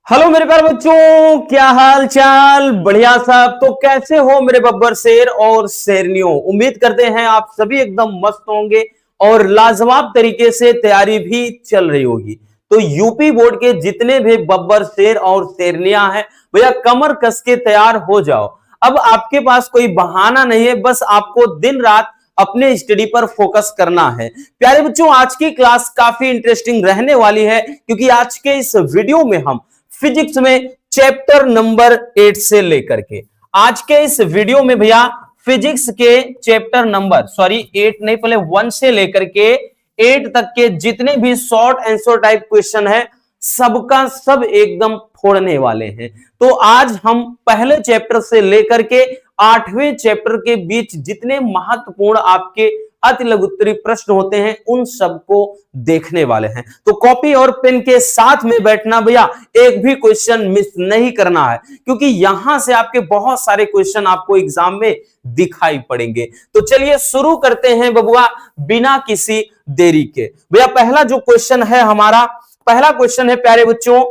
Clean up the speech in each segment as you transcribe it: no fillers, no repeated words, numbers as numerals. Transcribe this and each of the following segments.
Hello मेरे प्यारे बच्चों, क्या हाल चाल। बढ़िया साहब। तो कैसे हो मेरे बब्बर शेर और शेरनियों। उम्मीद करते हैं आप सभी एकदम मस्त होंगे और लाजवाब तरीके से तैयारी भी चल रही होगी। तो यूपी बोर्ड के जितने भी बब्बर शेर और शेरनियां हैं भैया, कमर कस के तैयार हो जाओ। अब आपके पास कोई बहाना नहीं है, बस आपको दिन रात अपने स्टडी पर फोकस करना है। प्यारे बच्चों, आज की क्लास काफी इंटरेस्टिंग रहने वाली है, क्योंकि आज के इस वीडियो में हम फिजिक्स में चैप्टर नंबर 8 से लेकर के आज के इस वीडियो में भैया फिजिक्स के चैप्टर नंबर 8 नहीं, पहले 1 से लेकर के 8 तक के जितने भी शॉर्ट आंसर टाइप क्वेश्चन है सबका सब एकदम फोड़ने वाले हैं। तो आज हम पहले चैप्टर से लेकर के 8वें चैप्टर के बीच जितने महत्वपूर्ण आपके अति लघुत्तरी प्रश्न होते हैं उन सबको देखने वाले हैं। तो कॉपी और पेन के साथ में बैठना भैया, एक भी क्वेश्चन मिस नहीं करना है, क्योंकि यहां से आपके बहुत सारे क्वेश्चन आपको एग्जाम में दिखाई पड़ेंगे। तो चलिए शुरू करते हैं बबुआ बिना किसी देरी के। भैया पहला जो क्वेश्चन है हमारा, पहला क्वेश्चन है प्यारे बच्चों,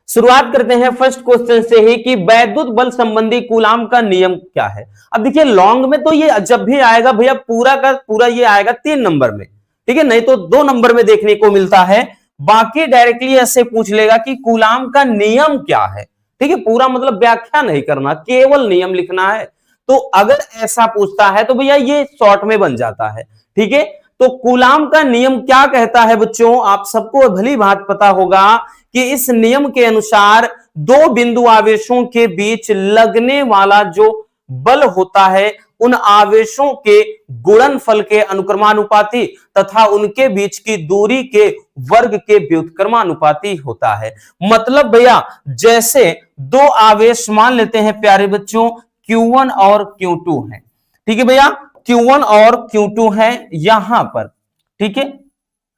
शुरुआत करते हैं फर्स्ट क्वेश्चन से ही कि वैद्युत बल संबंधी कूलाम का नियम क्या है। अब देखिए लॉन्ग में तो ये जब भी आएगा भैया पूरा का पूरा ये आएगा 3 नंबर में, ठीक है, नहीं तो 2 नंबर में देखने को मिलता है। बाकी डायरेक्टली ऐसे पूछ लेगा कि कूलाम का नियम क्या है, ठीक है, पूरा मतलब व्याख्या नहीं करना, केवल नियम लिखना है। तो अगर ऐसा पूछता है तो भैया ये शॉर्ट में बन जाता है, ठीक है। तो कूलाम का नियम क्या कहता है बच्चों, आप सबको भली बात पता होगा कि इस नियम के अनुसार दो बिंदु आवेशों के बीच लगने वाला जो बल होता है उन आवेशों के गुणनफल के अनुक्रमानुपाती तथा उनके बीच की दूरी के वर्ग के व्युत्क्रमानुपाती होता है। मतलब भैया जैसे दो आवेश मान लेते हैं प्यारे बच्चों Q1 और Q2 है, ठीक है भैया, Q1 और Q2 है यहां पर, ठीक है,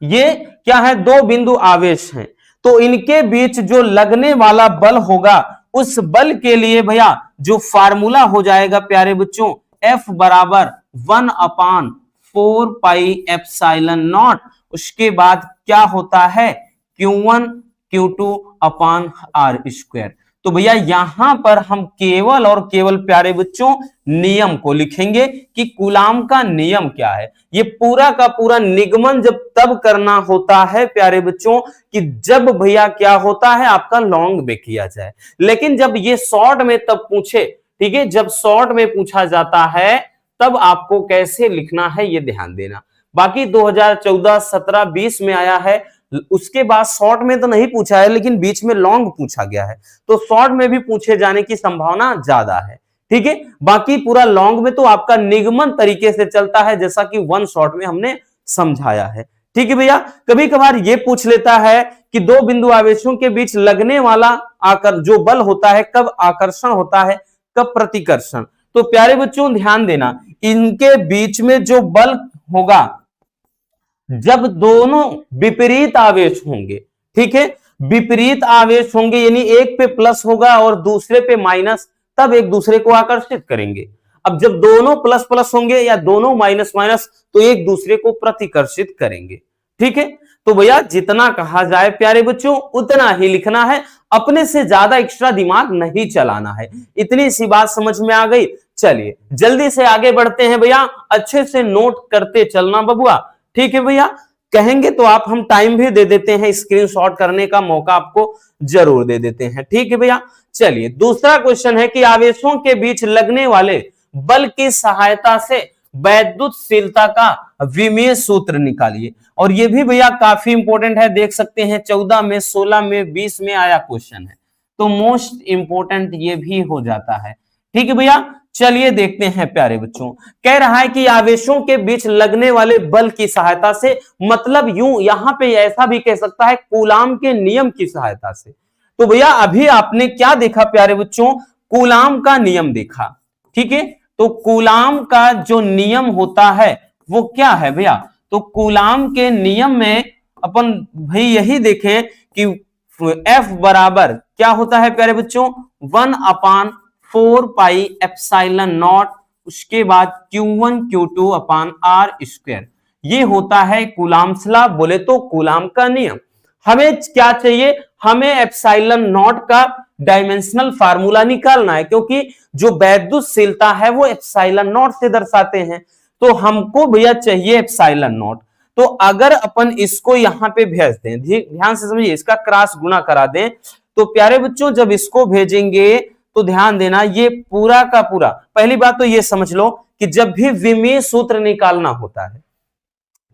ये क्या है, दो बिंदु आवेश हैं। तो इनके बीच जो लगने वाला बल होगा उस बल के लिए भैया जो फार्मूला हो जाएगा प्यारे बच्चों F बराबर 1/4 पाई एप्सिलॉन नॉट, उसके बाद क्या होता है Q1 Q2 अपान R स्क्वायर। तो भैया यहां पर हम केवल और केवल प्यारे बच्चों नियम को लिखेंगे कि कूलाम का नियम क्या है। ये पूरा का पूरा निगमन जब तब करना होता है प्यारे बच्चों कि जब भैया क्या होता है आपका लॉन्ग में किया जाए, लेकिन जब ये शॉर्ट में तब पूछे, ठीक है, जब शॉर्ट में पूछा जाता है तब आपको कैसे लिखना है ये ध्यान देना। बाकी 2014, 17, 20 में आया है, उसके बाद शॉर्ट में तो नहीं पूछा है लेकिन बीच में लॉन्ग पूछा गया है, तो शॉर्ट में भी पूछे जाने की संभावना ज्यादा है, ठीक है। बाकी पूरा लॉन्ग में तो आपका निगमन तरीके से चलता है जैसा कि 1 शॉर्ट में हमने समझाया है, ठीक है भैया। कभी कभार ये पूछ लेता है कि दो बिंदु आवेशों के बीच लगने वाला आकर जो बल होता है कब आकर्षण होता है कब प्रतिकर्षण। तो प्यारे बच्चों ध्यान देना, इनके बीच में जो बल होगा जब दोनों विपरीत आवेश होंगे, ठीक है, विपरीत आवेश होंगे यानी एक पे प्लस होगा और दूसरे पे माइनस, तब एक दूसरे को आकर्षित करेंगे। अब जब दोनों प्लस प्लस होंगे या दोनों माइनस माइनस तो एक दूसरे को प्रतिकर्षित करेंगे, ठीक है। तो भैया जितना कहा जाए प्यारे बच्चों उतना ही लिखना है, अपने से ज्यादा एक्स्ट्रा दिमाग नहीं चलाना है। इतनी सी बात समझ में आ गई। चलिए जल्दी से आगे बढ़ते हैं भैया, अच्छे से नोट करते चलना बबुआ, ठीक है भैया। कहेंगे तो आप हम टाइम भी दे देते हैं, स्क्रीनशॉट करने का मौका आपको जरूर दे देते हैं, ठीक है भैया। चलिए दूसरा क्वेश्चन है कि आवेशों के बीच लगने वाले बल की सहायता से वैद्युतशीलता का विमेय सूत्र निकालिए। और ये भी भैया काफी इंपॉर्टेंट है, देख सकते हैं 14 में, 16 में, 20 में आया क्वेश्चन है, तो मोस्ट इंपॉर्टेंट ये भी हो जाता है, ठीक है भैया। चलिए देखते हैं प्यारे बच्चों, कह रहा है कि आवेशों के बीच लगने वाले बल की सहायता से, मतलब यूं यहां पे ऐसा भी कह सकता है कूलाम के नियम की सहायता से। तो भैया अभी आपने क्या देखा प्यारे बच्चों, कूलाम का नियम देखा, ठीक है। तो कूलाम का जो नियम होता है वो क्या है भैया, तो कूलाम के नियम में अपन भाई यही देखें कि F बराबर क्या होता है प्यारे बच्चों 1/4 पाई एप्सिलॉन नॉट, उसके बाद Q1 Q2 अपान R स्क्वायर, ये होता है कूलाम्स लॉ, बोले तो कूलाम का नियम। हमें क्या चाहिए, हमें एप्सिलॉन नॉट का डायमेंशनल फार्मूला निकालना है, क्योंकि जो वैद्युतशीलता है वो एप्सिलॉन नॉट से दर्शाते हैं। तो हमको भैया चाहिए एप्सिलॉन नॉट। तो अगर अपन इसको यहां पे भेज दें, ध्यान से समझिए, इसका क्रॉस गुणा करा दें, तो प्यारे बच्चों जब इसको भेजेंगे तो ध्यान देना, ये पूरा का पूरा, पहली बात तो ये समझ लो कि जब भी विमीय सूत्र निकालना होता है,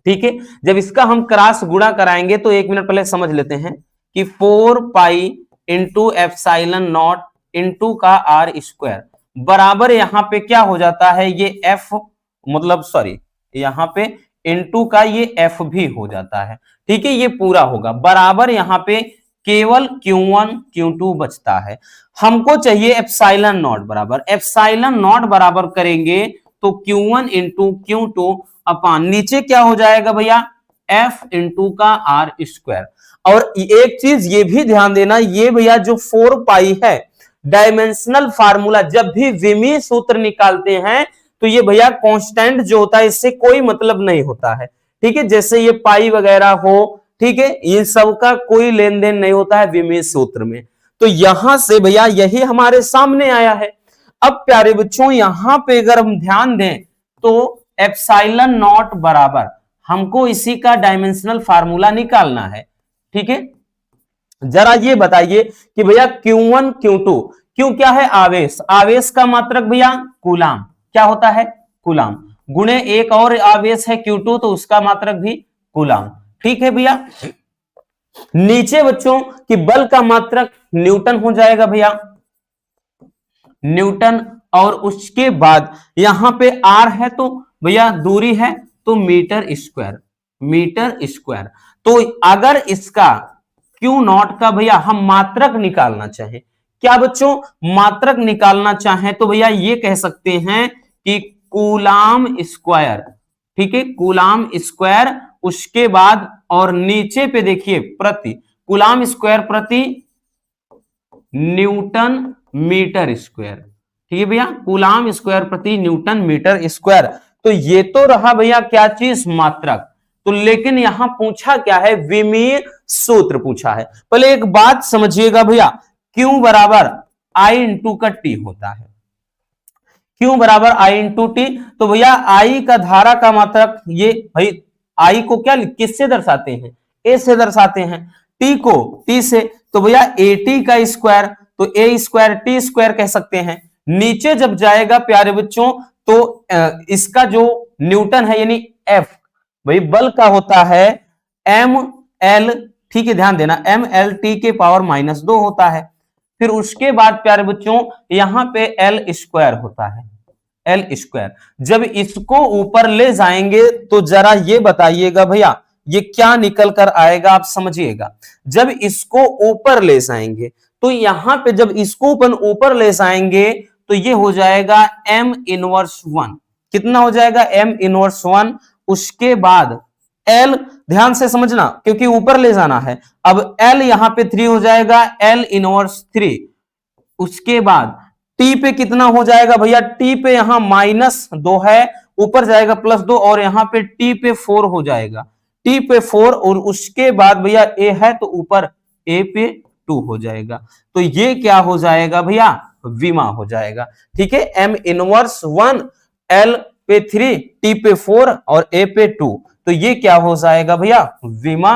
ठीक है, जब इसका हम क्रॉस गुणा कराएंगे तो एक मिनट पहले समझ लेते हैं कि 4 pi into epsilon not into का आर स्क्वायर बराबर यहां पे क्या हो जाता है, ये एफ, मतलब सॉरी यहां पे इंटू का ये एफ भी हो जाता है, ठीक है, ये पूरा होगा बराबर यहां पे केवल Q1 Q2 बचता है। हमको चाहिए एप्सिलॉन नॉट बराबर, एप्सिलॉन नॉट बराबर करेंगे तो Q1 इंटू Q2 अपान नीचे क्या हो जाएगा भैया, F इंटू का आर स्क्वायर। और एक चीज ये भी ध्यान देना, ये भैया जो 4 पाई है डायमेंशनल फार्मूला, जब भी विमीय सूत्र निकालते हैं तो ये भैया कांस्टेंट जो होता है इससे कोई मतलब नहीं होता है, ठीक है, जैसे ये पाई वगैरह हो, ठीक है, इन सब का कोई लेन देन नहीं होता है विमीय सूत्र में। तो यहां से भैया यही हमारे सामने आया है। अब प्यारे बच्चों यहां पे अगर हम ध्यान दें तो एप्सिलॉन नॉट बराबर हमको इसी का डायमेंशनल फार्मूला निकालना है, ठीक है। जरा ये बताइए कि भैया Q1 Q2, क्यों क्या है, आवेश, आवेश का मात्रक भैया कूलाम, क्या होता है कूलाम, गुणे एक और आवेश है Q2 तो उसका मात्रक भी कूलाम, ठीक है भैया। नीचे बच्चों कि बल का मात्रक न्यूटन हो जाएगा भैया, न्यूटन, और उसके बाद यहां पे आर है तो भैया दूरी है तो मीटर स्क्वायर, मीटर स्क्वायर। तो अगर इसका क्यू नॉट का भैया हम मात्रक निकालना चाहें, क्या बच्चों मात्रक निकालना चाहें तो भैया ये कह सकते हैं कि कूलाम स्क्वायर, ठीक है, कूलाम स्क्वायर, उसके बाद और नीचे पे देखिए प्रति, कूलाम स्क्वायर प्रति न्यूटन मीटर स्क्वायर, ठीक है भैया, कूलाम स्क्वायर प्रति न्यूटन मीटर स्क्वायर। तो ये तो रहा भैया क्या चीज, मात्रक। तो लेकिन यहां पूछा क्या है, विमीय सूत्र पूछा है। पहले एक बात समझिएगा भैया, क्यू बराबर आई इंटू का टी होता है, क्यू बराबर आई इंटू टी। तो भैया आई का धारा का मात्रक, ये भाई आई को क्या किससे दर्शाते हैं, ए से दर्शाते हैं, टी को टी से, तो भैया ए टी का स्क्वायर, तो ए स्क्वायर टी स्क्वायर कह सकते हैं। नीचे जब जाएगा प्यारे बच्चों तो इसका जो न्यूटन है यानी एफ, भाई बल का होता है एम एल, ठीक है, ध्यान देना एम एल टी के पावर -2 होता है। फिर उसके बाद प्यारे बच्चों यहां पे एल स्क्वायर होता है, एल स्क्वायर। जब इसको ऊपर ले जाएंगे तो जरा ये बताइएगा भैया ये क्या निकल कर आएगा, आप समझिएगा। जब इसको ऊपर ले जाएंगे तो यहां पे जब इसको ऊपर ले जाएंगे तो ये हो जाएगा m इनवर्स 1, कितना हो जाएगा m इनवर्स 1। उसके बाद l, ध्यान से समझना क्योंकि ऊपर ले जाना है, अब l यहां पे 3 हो जाएगा, l इनवर्स 3। उसके बाद t पे कितना हो जाएगा भैया, t पे यहां -2 है, ऊपर जाएगा +2, और यहां पे t पे 4 हो जाएगा, t पे 4, और उसके बाद भैया a है तो ऊपर a पे 2 हो जाएगा। तो ये क्या हो जाएगा भैया, विमा हो जाएगा, ठीक है, m इनवर्स 1, l पे 3, t पे 4 और a पे 2, तो ये क्या हो जाएगा भैया, विमा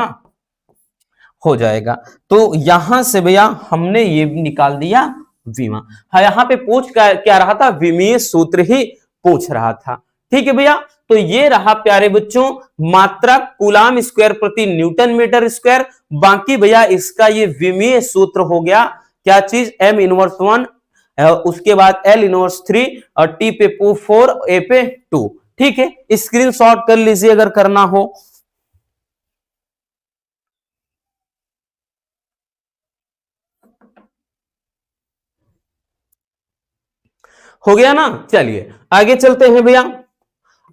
हो जाएगा। तो यहां से भैया हमने ये निकाल दिया विमा। हाँ, यहां पे पूछ क्या रहा था, विमीय सूत्र ही पूछ रहा था, ठीक है भैया। तो ये रहा प्यारे बच्चों मात्रक कूलाम स्क्वायर प्रति न्यूटन मीटर स्क्वायर। बाकी भैया इसका ये विमीय सूत्र हो गया, क्या चीज, m इनवर्स 1, उसके बाद l इनवर्स 3 और t पे 4, a पे 2, ठीक है। स्क्रीनशॉट कर लीजिए अगर करना हो गया ना। चलिए आगे चलते हैं भैया।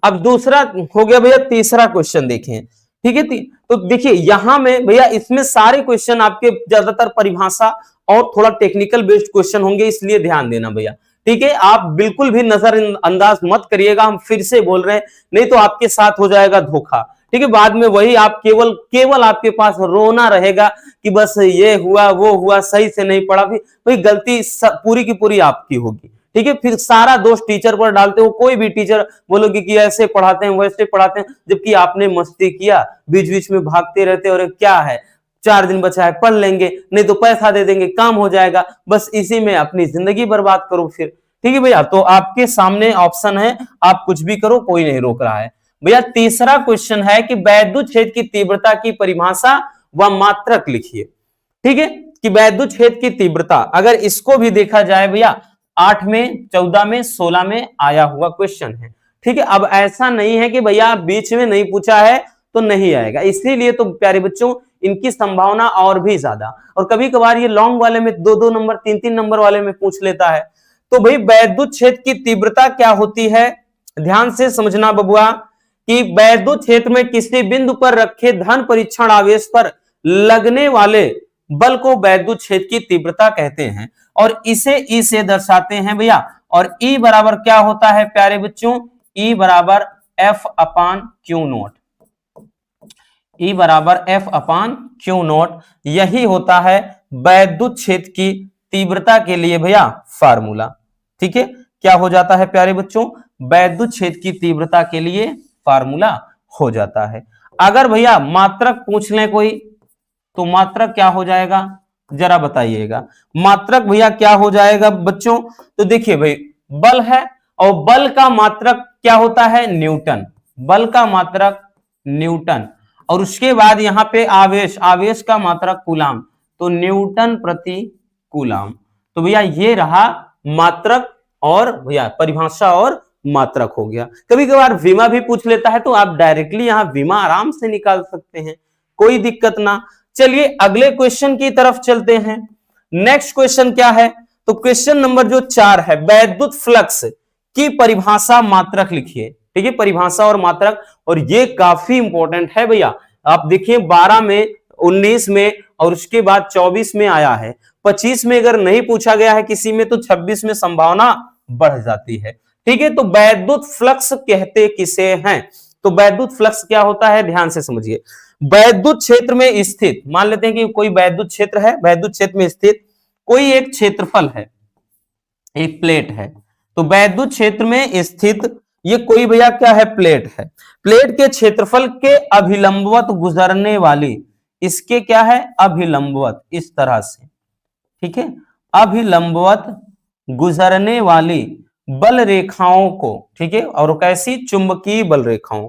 अब दूसरा हो गया भैया, तीसरा क्वेश्चन देखें, ठीक है। तो देखिए यहां में भैया इसमें सारे क्वेश्चन आपके ज्यादातर परिभाषा और थोड़ा टेक्निकल बेस्ड क्वेश्चन होंगे, इसलिए ध्यान देना भैया, ठीक है। आप बिल्कुल भी नजरअंदाज मत करिएगा, हम फिर से बोल रहे हैं, नहीं तो आपके साथ हो जाएगा धोखा, ठीक है। बाद में वही आप केवल केवल आपके पास रोना रहेगा कि बस ये हुआ वो हुआ, सही से नहीं पढ़ा, भाई गलती पूरी की पूरी आपकी होगी। ठीक है, फिर सारा दोष टीचर पर डालते हो। कोई भी टीचर बोलोगे कि ऐसे पढ़ाते हैं वैसे पढ़ाते हैं, जबकि आपने मस्ती किया, बीच बीच में भागते रहते, और क्या है 4 दिन बचा है पढ़ लेंगे, नहीं तो पैसा दे देंगे काम हो जाएगा, बस इसी में अपनी जिंदगी बर्बाद करो फिर। ठीक है भैया, तो आपके सामने ऑप्शन है, आप कुछ भी करो, कोई नहीं रोक रहा है। भैया तीसरा क्वेश्चन है कि वैद्युत क्षेत्र की तीव्रता की परिभाषा व मात्रक लिखिए। ठीक है, कि वैद्युत क्षेत्र की तीव्रता, अगर इसको भी देखा जाए भैया 8 में, 14 में, 16 में आया हुआ क्वेश्चन है। ठीक है, अब ऐसा नहीं है कि भैया बीच में नहीं पूछा है तो नहीं आएगा, इसीलिए तो प्यारे बच्चों इनकी संभावना और भी ज्यादा, और कभी कभार ये लॉन्ग वाले में 2-2 नंबर 3-3 नंबर वाले में पूछ लेता है। तो भाई वैद्युत क्षेत्र की तीव्रता क्या होती है, ध्यान से समझना बबुआ, कि वैद्युत क्षेत्र में किसी बिंदु पर रखे धन परीक्षण आवेश पर लगने वाले बल को वैद्युत क्षेत्र की तीव्रता कहते हैं, और इसे ई से दर्शाते हैं भैया। और ई बराबर क्या होता है प्यारे बच्चों, ई बराबर एफ अपान क्यू नोट, ई बराबर एफ अपान क्यू नोट, यही होता है वैद्युत क्षेत्र की तीव्रता के लिए भैया फार्मूला। ठीक है, क्या हो जाता है प्यारे बच्चों, वैद्युत क्षेत्र की तीव्रता के लिए फार्मूला हो जाता है। अगर भैया मात्रक पूछ लें कोई, तो मात्रक क्या हो जाएगा जरा बताइएगा, मात्रक भैया क्या हो जाएगा बच्चों। तो देखिए भाई बल है, और बल का मात्रक क्या होता है न्यूटन, बल का मात्रक न्यूटन, और उसके बाद यहां पे आवेश, आवेश का मात्रक कूलाम, तो न्यूटन प्रति कूलाम। तो भैया ये रहा मात्रक और भैया परिभाषा और मात्रक हो गया। कभी कभार विमा भी पूछ लेता है, तो आप डायरेक्टली यहां विमा आराम से निकाल सकते हैं, कोई दिक्कत ना। चलिए अगले क्वेश्चन की तरफ चलते हैं। नेक्स्ट क्वेश्चन क्या है, तो क्वेश्चन नंबर जो 4 है, वैद्युत फ्लक्स की परिभाषा मात्रक लिखिए। ठीक है, परिभाषा और मात्रक, और ये काफी इंपॉर्टेंट है भैया। आप देखिए 12 में, 19 में, और उसके बाद 24 में आया है, 25 में अगर नहीं पूछा गया है किसी में, तो 26 में संभावना बढ़ जाती है। ठीक है, तो वैद्युत फ्लक्स कहते किसे हैं, तो वैद्युत फ्लक्स क्या होता है ध्यान से समझिए। वैद्युत क्षेत्र में स्थित, मान लेते हैं कि कोई वैद्युत क्षेत्र है, वैद्युत क्षेत्र में स्थित कोई एक क्षेत्रफल है, एक प्लेट है, तो वैद्युत क्षेत्र में स्थित ये कोई भैया क्या है प्लेट है, प्लेट के क्षेत्रफल के अभिलंबवत गुजरने वाली, इसके क्या है अभिलंबवत, इस तरह से, ठीक है, अभिलंबवत गुजरने वाली बल रेखाओं को, ठीक है, और कैसी चुंबकीय बल रेखाओं,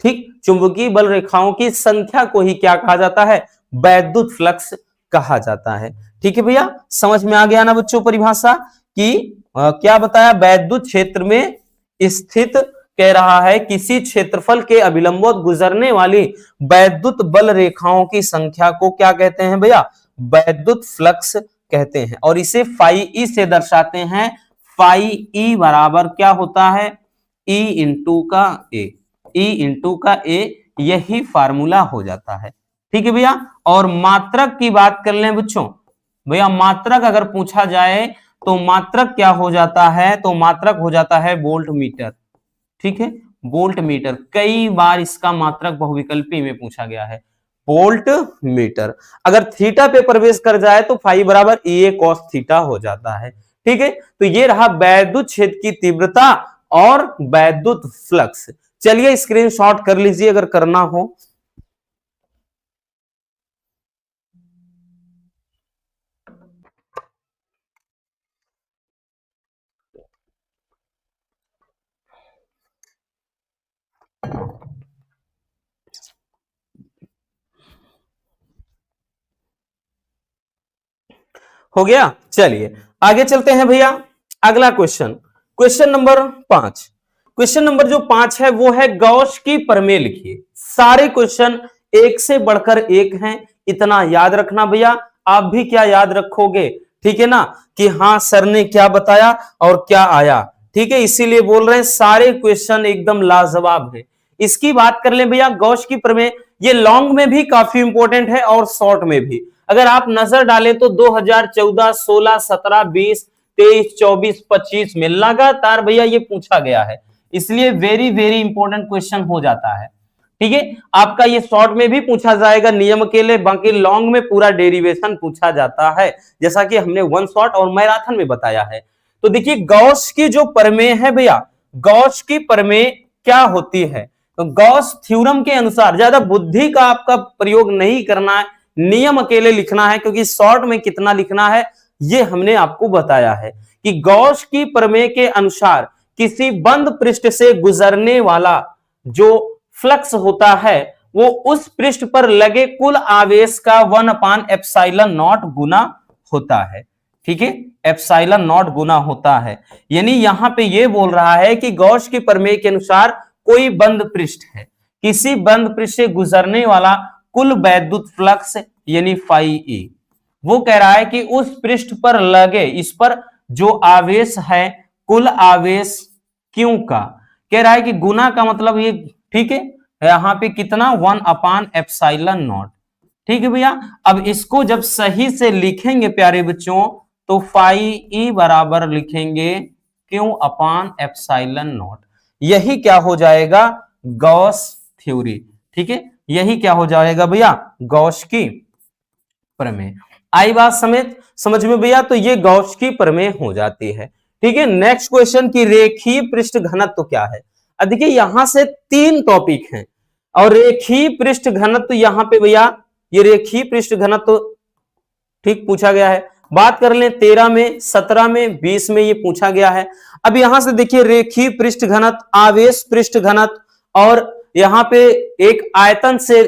ठीक, चुंबकीय बल रेखाओं की संख्या को ही क्या कहा जाता है वैद्युत फ्लक्स कहा जाता है। ठीक है भैया, समझ में आ गया ना बच्चों परिभाषा कि क्या बताया, वैद्युत क्षेत्र में स्थित कह रहा है किसी क्षेत्रफल के अभिलंबवत गुजरने वाली वैद्युत बल रेखाओं की संख्या को क्या कहते हैं भैया वैद्युत फ्लक्स कहते हैं, और इसे फाई ई से दर्शाते हैं। फाई ई बराबर क्या होता है ई इंटू का ए, ई इंटू का ए, यही फार्मूला हो जाता है। ठीक है भैया, और मात्रक की बात कर लें बच्चों, भैया मात्रक अगर पूछा जाए तो मात्रक क्या हो जाता है, तो मात्रक हो जाता है वोल्ट मीटर। ठीक है, वोल्ट मीटर, कई बार इसका मात्रक बहुविकल्पी में पूछा गया है, वोल्ट मीटर। अगर थीटा पे प्रवेश कर जाए तो फाई बराबर ई ए कॉस थीटा हो जाता है। ठीक है, तो ये रहा वैद्युत क्षेत्र की तीव्रता और वैद्युत फ्लक्स। चलिए स्क्रीनशॉट कर लीजिए अगर करना हो। हो गया, चलिए आगे चलते हैं भैया। अगला question, question number 5, question number जो 5 है वो है गॉस की प्रमेय लिखिए। सारे क्वेश्चन एक से बढ़कर एक हैं, इतना याद रखना भैया। आप भी क्या याद रखोगे, ठीक है ना, कि हाँ सर ने क्या बताया और क्या आया। ठीक है, इसीलिए बोल रहे हैं सारे क्वेश्चन एकदम लाजवाब है। इसकी बात कर ले भैया, गॉस की प्रमेय ये लॉन्ग में भी काफी इंपॉर्टेंट है और शॉर्ट में भी। अगर आप नजर डालें तो 2014, 16, 17, 20, 23, 24, 25 में लगातार भैया ये पूछा गया है, इसलिए वेरी वेरी इंपॉर्टेंट क्वेश्चन हो जाता है। ठीक है, आपका ये शॉर्ट में भी पूछा जाएगा नियम अकेले, बाकी लॉन्ग में पूरा डेरिवेशन पूछा जाता है, जैसा कि हमने वन शॉट और मैराथन में बताया है। तो देखिए गॉस की जो प्रमेय है भैया, गॉस की प्रमेय क्या होती है, तो गॉस थ्योरम के अनुसार ज्यादा बुद्धि का आपका प्रयोग नहीं करना है, नियम अकेले लिखना है, क्योंकि शॉर्ट में कितना लिखना है ये हमने आपको बताया है कि गॉस की प्रमेय के अनुसार किसी बंद पृष्ठ से गुजरने वाला जो फ्लक्स होता है वो उस पृष्ठ पर लगे कुल आवेश का 1/ε0 गुना होता है। ठीक है, ε0 गुना होता है, यानी यहां पे ये बोल रहा है कि गॉस की प्रमेय के अनुसार कोई बंद पृष्ठ है, किसी बंद पृष्ठ से गुजरने वाला कुल वैद्युत फ्लक्स यानी फाई ई, वो कह रहा है कि उस पृष्ठ पर लगे, इस पर जो आवेश है कुल आवेश क्यों का, कह रहा है कि गुना का मतलब ये, ठीक है, यहां पे कितना 1/ε0। ठीक है भैया, अब इसको जब सही से लिखेंगे प्यारे बच्चों तो फाई ई बराबर लिखेंगे Q/ε0, यही क्या हो जाएगा गॉस थ्योरी। ठीक है, यही क्या हो जाएगा भैया गॉस की प्रमेय। आई बात समझ में भैया, तो ये गॉस की प्रमेय हो जाती है। ठीक है, नेक्स्ट क्वेश्चन की रेखीय पृष्ठ घनत्व क्या है। अब देखिए यहां से 3 टॉपिक हैं और रेखीय पृष्ठ घनत्व यहां पे भैया ये रेखीय पृष्ठ घनत्व ठीक पूछा गया है। बात कर लें 13 में, 17 में, 20 में ये पूछा गया है। अब यहां से देखिए रेखीय पृष्ठ घनत्व, आवेश पृष्ठ घनत्व और यहां पे एक आयतन से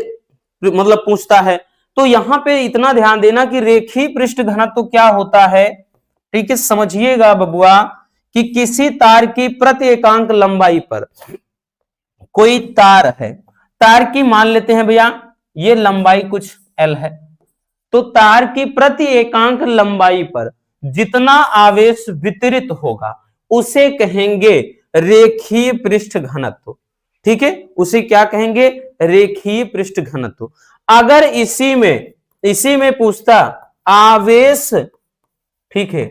मतलब पूछता है, तो यहां पे इतना ध्यान देना कि रेखीय पृष्ठ घनत्व क्या होता है। ठीक है, समझिएगा बबुआ कि किसी तार की प्रति एकांक लंबाई पर, कोई तार है, तार की मान लेते हैं भैया ये लंबाई कुछ L है, तो तार की प्रति एकांक लंबाई पर जितना आवेश वितरित होगा उसे कहेंगे रेखीय पृष्ठ घनत्व। ठीक है, उसे क्या कहेंगे रेखीय पृष्ठ घनत्व। अगर इसी में पूछता आवेश, ठीक है,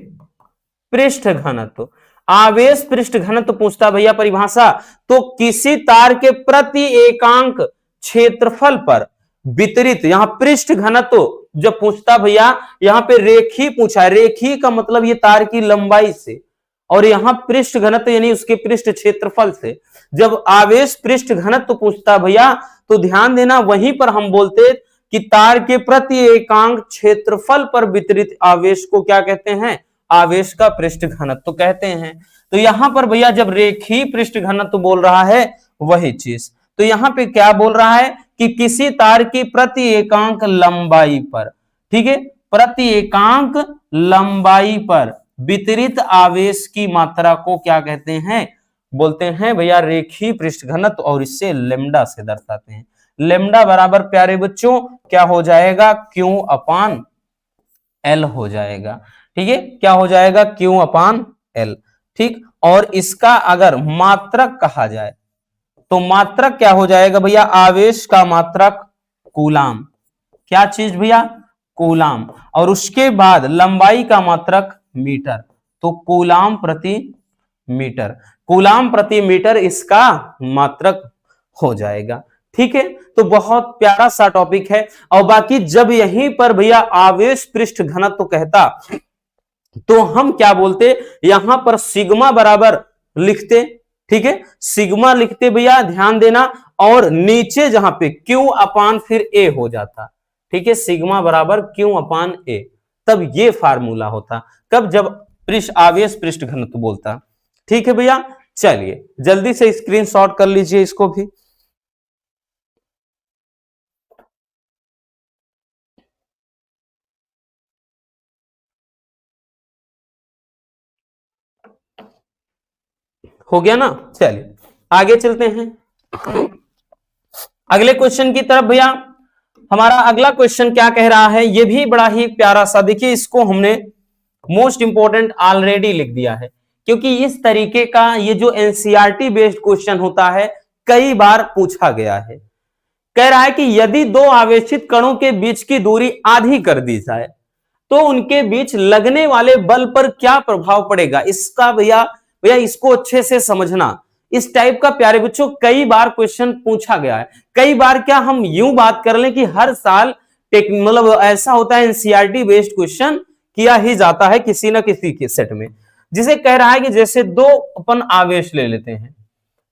पृष्ठ घनत्व, आवेश पृष्ठ घनत्व पूछता भैया परिभाषा, तो किसी तार के प्रति एकांक क्षेत्रफल पर वितरित, यहां पृष्ठ घनत्व जब पूछता भैया यहां पे रेखीय पूछा है, रेखीय का मतलब ये तार की लंबाई से, और यहां पृष्ठ घनत्व यानी उसके पृष्ठ क्षेत्रफल से। जब आवेश पृष्ठ घनत्व पूछता भैया तो ध्यान देना वहीं पर हम बोलते कि तार के प्रति एकांक क्षेत्रफल पर वितरित आवेश को क्या कहते हैं, आवेश का पृष्ठ घनत्व कहते हैं। तो यहां पर भैया जब रेखीय पृष्ठ घनत्व बोल रहा है वही चीज, तो यहां पे क्या बोल रहा है कि किसी तार की प्रति एकांक लंबाई पर, ठीक है, प्रति एकांक लंबाई पर वितरित आवेश की मात्रा को क्या कहते हैं, बोलते हैं भैया रेखीय पृष्ठ घनत्व, और इससे लेमडा से दर्शाते हैं। लेमडा बराबर प्यारे बच्चों क्या हो जाएगा Q/L हो जाएगा। ठीक है, क्या हो जाएगा Q/L। ठीक, और इसका अगर मात्रक कहा जाए तो मात्रक क्या हो जाएगा भैया, आवेश का मात्रक कूलाम, क्या चीज भैया कूलाम, और उसके बाद लंबाई का मात्रक मीटर, तो कूलाम प्रति मीटर, कूलाम प्रति मीटर इसका मात्रक हो जाएगा। ठीक है, तो बहुत प्यारा सा टॉपिक है। और बाकी जब यहीं पर भैया आवेश पृष्ठ घनत्व तो कहता तो हम क्या बोलते, यहां पर सिग्मा बराबर लिखते। ठीक है, सिग्मा लिखते भैया ध्यान देना, और नीचे जहां पे Q/ फिर A हो जाता। ठीक है, सिग्मा बराबर Q/A, तब ये फार्मूला होता कब, जब आवेश पृष्ठ घनत्व बोलता। ठीक है भैया, चलिए जल्दी से स्क्रीनशॉट कर लीजिए इसको भी। हो गया ना, चलिए आगे चलते हैं अगले क्वेश्चन की तरफ। भैया हमारा अगला क्वेश्चन क्या कह रहा है, ये भी बड़ा ही प्यारा सा, देखिए इसको हमने मोस्ट इंपोर्टेंट ऑलरेडी लिख दिया है, क्योंकि इस तरीके का ये जो एनसीईआरटी बेस्ड क्वेश्चन होता है कई बार पूछा गया है। कह रहा है कि यदि दो आवेशित कणों के बीच की दूरी आधी कर दी जाए तो उनके बीच लगने वाले बल पर क्या प्रभाव पड़ेगा। इसका भैया इसको अच्छे से समझना, इस टाइप का प्यारे बच्चों कई बार क्वेश्चन पूछा गया है। कई बार क्या हम यूं बात कर लें कि हर साल मतलब ऐसा होता है एनसीईआरटी बेस्ड क्वेश्चन किया ही जाता है किसी ना किसी के सेट में, जिसे कह रहा है कि जैसे दो अपन आवेश ले लेते हैं,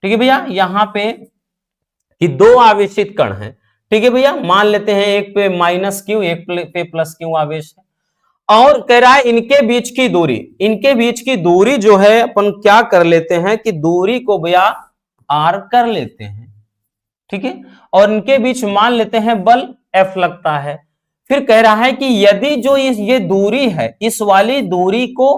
ठीक है भैया, यहां पे कि दो आवेशित कण हैं, ठीक है भैया, मान लेते हैं एक पे माइनस क्यू एक पे प्लस क्यू आवेश है, और कह रहा है इनके बीच की दूरी जो है अपन क्या कर लेते हैं कि दूरी को भैया आर कर लेते हैं, ठीक है, और इनके बीच मान लेते हैं बल एफ लगता है। फिर कह रहा है कि यदि जो ये दूरी है इस वाली दूरी को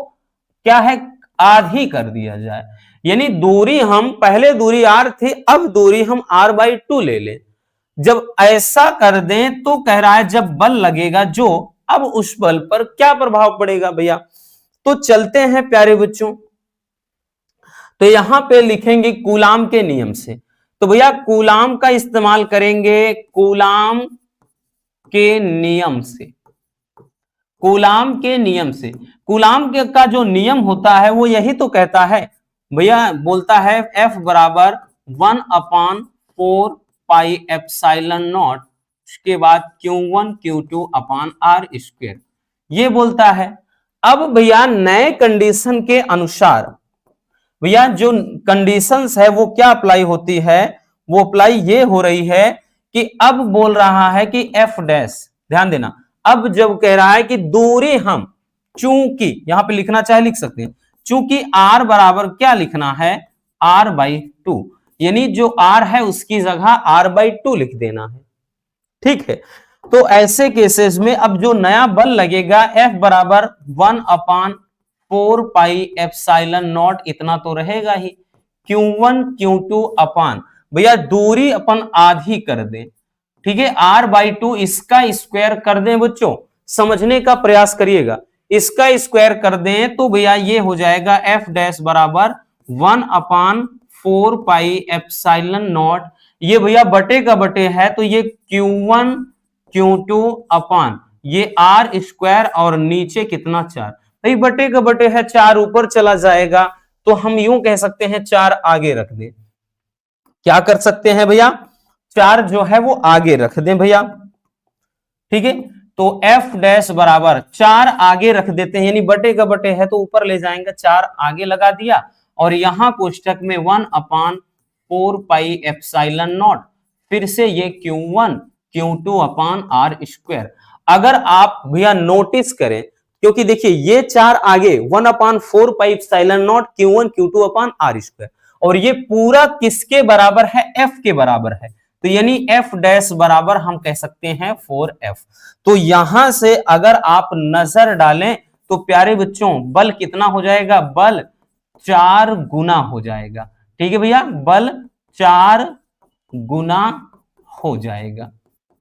क्या है आधी कर दिया जाए, यानी दूरी हम पहले दूरी आर थी अब दूरी हम आर बाई टू ले लें, जब ऐसा कर दें तो कह रहा है जब बल लगेगा जो अब उस बल पर क्या प्रभाव पड़ेगा भैया। तो चलते हैं प्यारे बच्चों, तो यहां पे लिखेंगे कूलाम के नियम से, तो भैया कूलाम का इस्तेमाल करेंगे, कूलाम के नियम से, कूलाम के नियम से, कूलाम के का जो नियम होता है वो यही तो कहता है भैया, बोलता है F बराबर 1/4 पाई एप्सिलॉन नॉट, उसके बाद Q1 Q2 upon R square, ये बोलता है। अब भैया नए कंडीशन के अनुसार भैया जो कंडीशंस है वो क्या अप्लाई होती है, वो अप्लाई ये हो रही है कि अब बोल रहा है कि F डैश, ध्यान देना, अब जब कह रहा है कि दूरी हम चूंकि यहां पे लिखना चाहे लिख सकते हैं, चूंकि R बराबर क्या लिखना है R बाई टू, यानी जो R है उसकी जगह R बाई टू लिख देना है, ठीक है। तो ऐसे केसेस में अब जो नया बल लगेगा F बराबर 1/4 पाई एप्सिलॉन नॉट, इतना तो रहेगा ही, Q1 Q2 अपान भैया दूरी अपन आधी कर दें, ठीक है, R बाई टू, इसका स्क्वायर कर दें बच्चों, समझने का प्रयास करिएगा, इसका स्क्वायर कर दें तो भैया ये हो जाएगा F डैश बराबर 1/4 पाई एप्सिलॉन नॉट, ये भैया बटे का बटे है तो ये Q1 Q2 अपान ये R स्क्वायर और नीचे कितना 4, भाई बटे का बटे है 4 ऊपर चला जाएगा, तो हम यूं कह सकते हैं 4 आगे रख दें, क्या कर सकते हैं भैया 4 जो है वो आगे रख दें भैया, ठीक है, तो F डैश बराबर 4 आगे रख देते हैं, यानी बटे का बटे है तो ऊपर ले जाएंगे, 4 आगे लगा दिया, और यहां कोष्टक में 1/4 पाई एप्सिलॉन नॉट, फिर से ये Q1 Q2 upon R square. अगर आप भैया नोटिस करें, क्योंकि देखिए ये 4 आगे 1/4 pi epsilon nought Q1 Q2 upon R square, और ये पूरा किसके बराबर है F के बराबर है, तो यानी F डैश बराबर हम कह सकते हैं 4F। तो यहां से अगर आप नजर डालें तो प्यारे बच्चों बल कितना हो जाएगा, बल 4 गुना हो जाएगा, ठीक है भैया, बल 4 गुना हो जाएगा,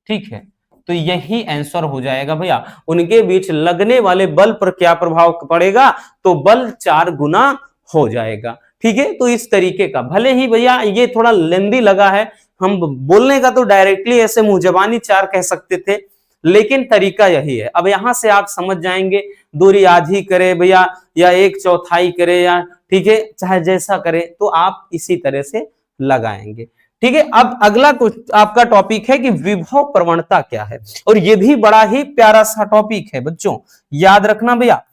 ठीक है, तो यही आंसर हो जाएगा भैया, उनके बीच लगने वाले बल पर क्या प्रभाव पड़ेगा, तो बल 4 गुना हो जाएगा, ठीक है। तो इस तरीके का, भले ही भैया ये थोड़ा लेंदी लगा है, हम बोलने का तो डायरेक्टली ऐसे मुंह जबानी 4 कह सकते थे, लेकिन तरीका यही है। अब यहां से आप समझ जाएंगे, दूरी आधी करे भैया या 1/4 करे, या ठीक है चाहे जैसा करे, तो आप इसी तरह से लगाएंगे, ठीक है। अब अगला कुछ आपका टॉपिक है कि विभव प्रवणता क्या है, और यह भी बड़ा ही प्यारा सा टॉपिक है बच्चों, याद रखना भैया,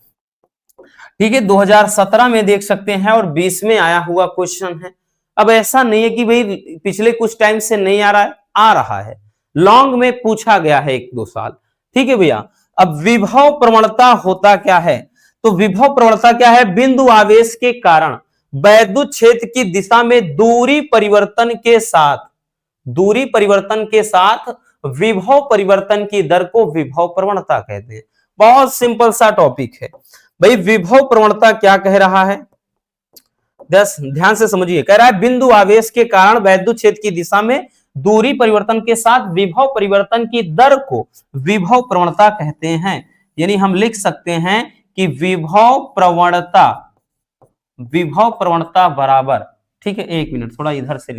ठीक है, 2017 में देख सकते हैं और 20 में आया हुआ क्वेश्चन है। अब ऐसा नहीं है कि भाई पिछले कुछ टाइम से नहीं आ रहा है, आ रहा है, लॉन्ग में पूछा गया है 1-2 साल, ठीक है भैया। अब विभव प्रवणता होता क्या है, तो विभव प्रवणता क्या है, बिंदु आवेश के कारण वैद्युत क्षेत्र की दिशा में दूरी परिवर्तन के साथ विभव परिवर्तन की दर को विभव प्रवणता कहते हैं। बहुत सिंपल सा टॉपिक है भाई, विभव प्रवणता क्या कह रहा है, ध्यान से समझिए, कह रहा है बिंदु आवेश के कारण वैद्युत क्षेत्र की दिशा में दूरी परिवर्तन के साथ विभव परिवर्तन की दर को विभव प्रवणता कहते हैं, यानी हम लिख सकते हैं कि विभव प्रवणता बराबर, ठीक है, एक मिनट थोड़ा इधर से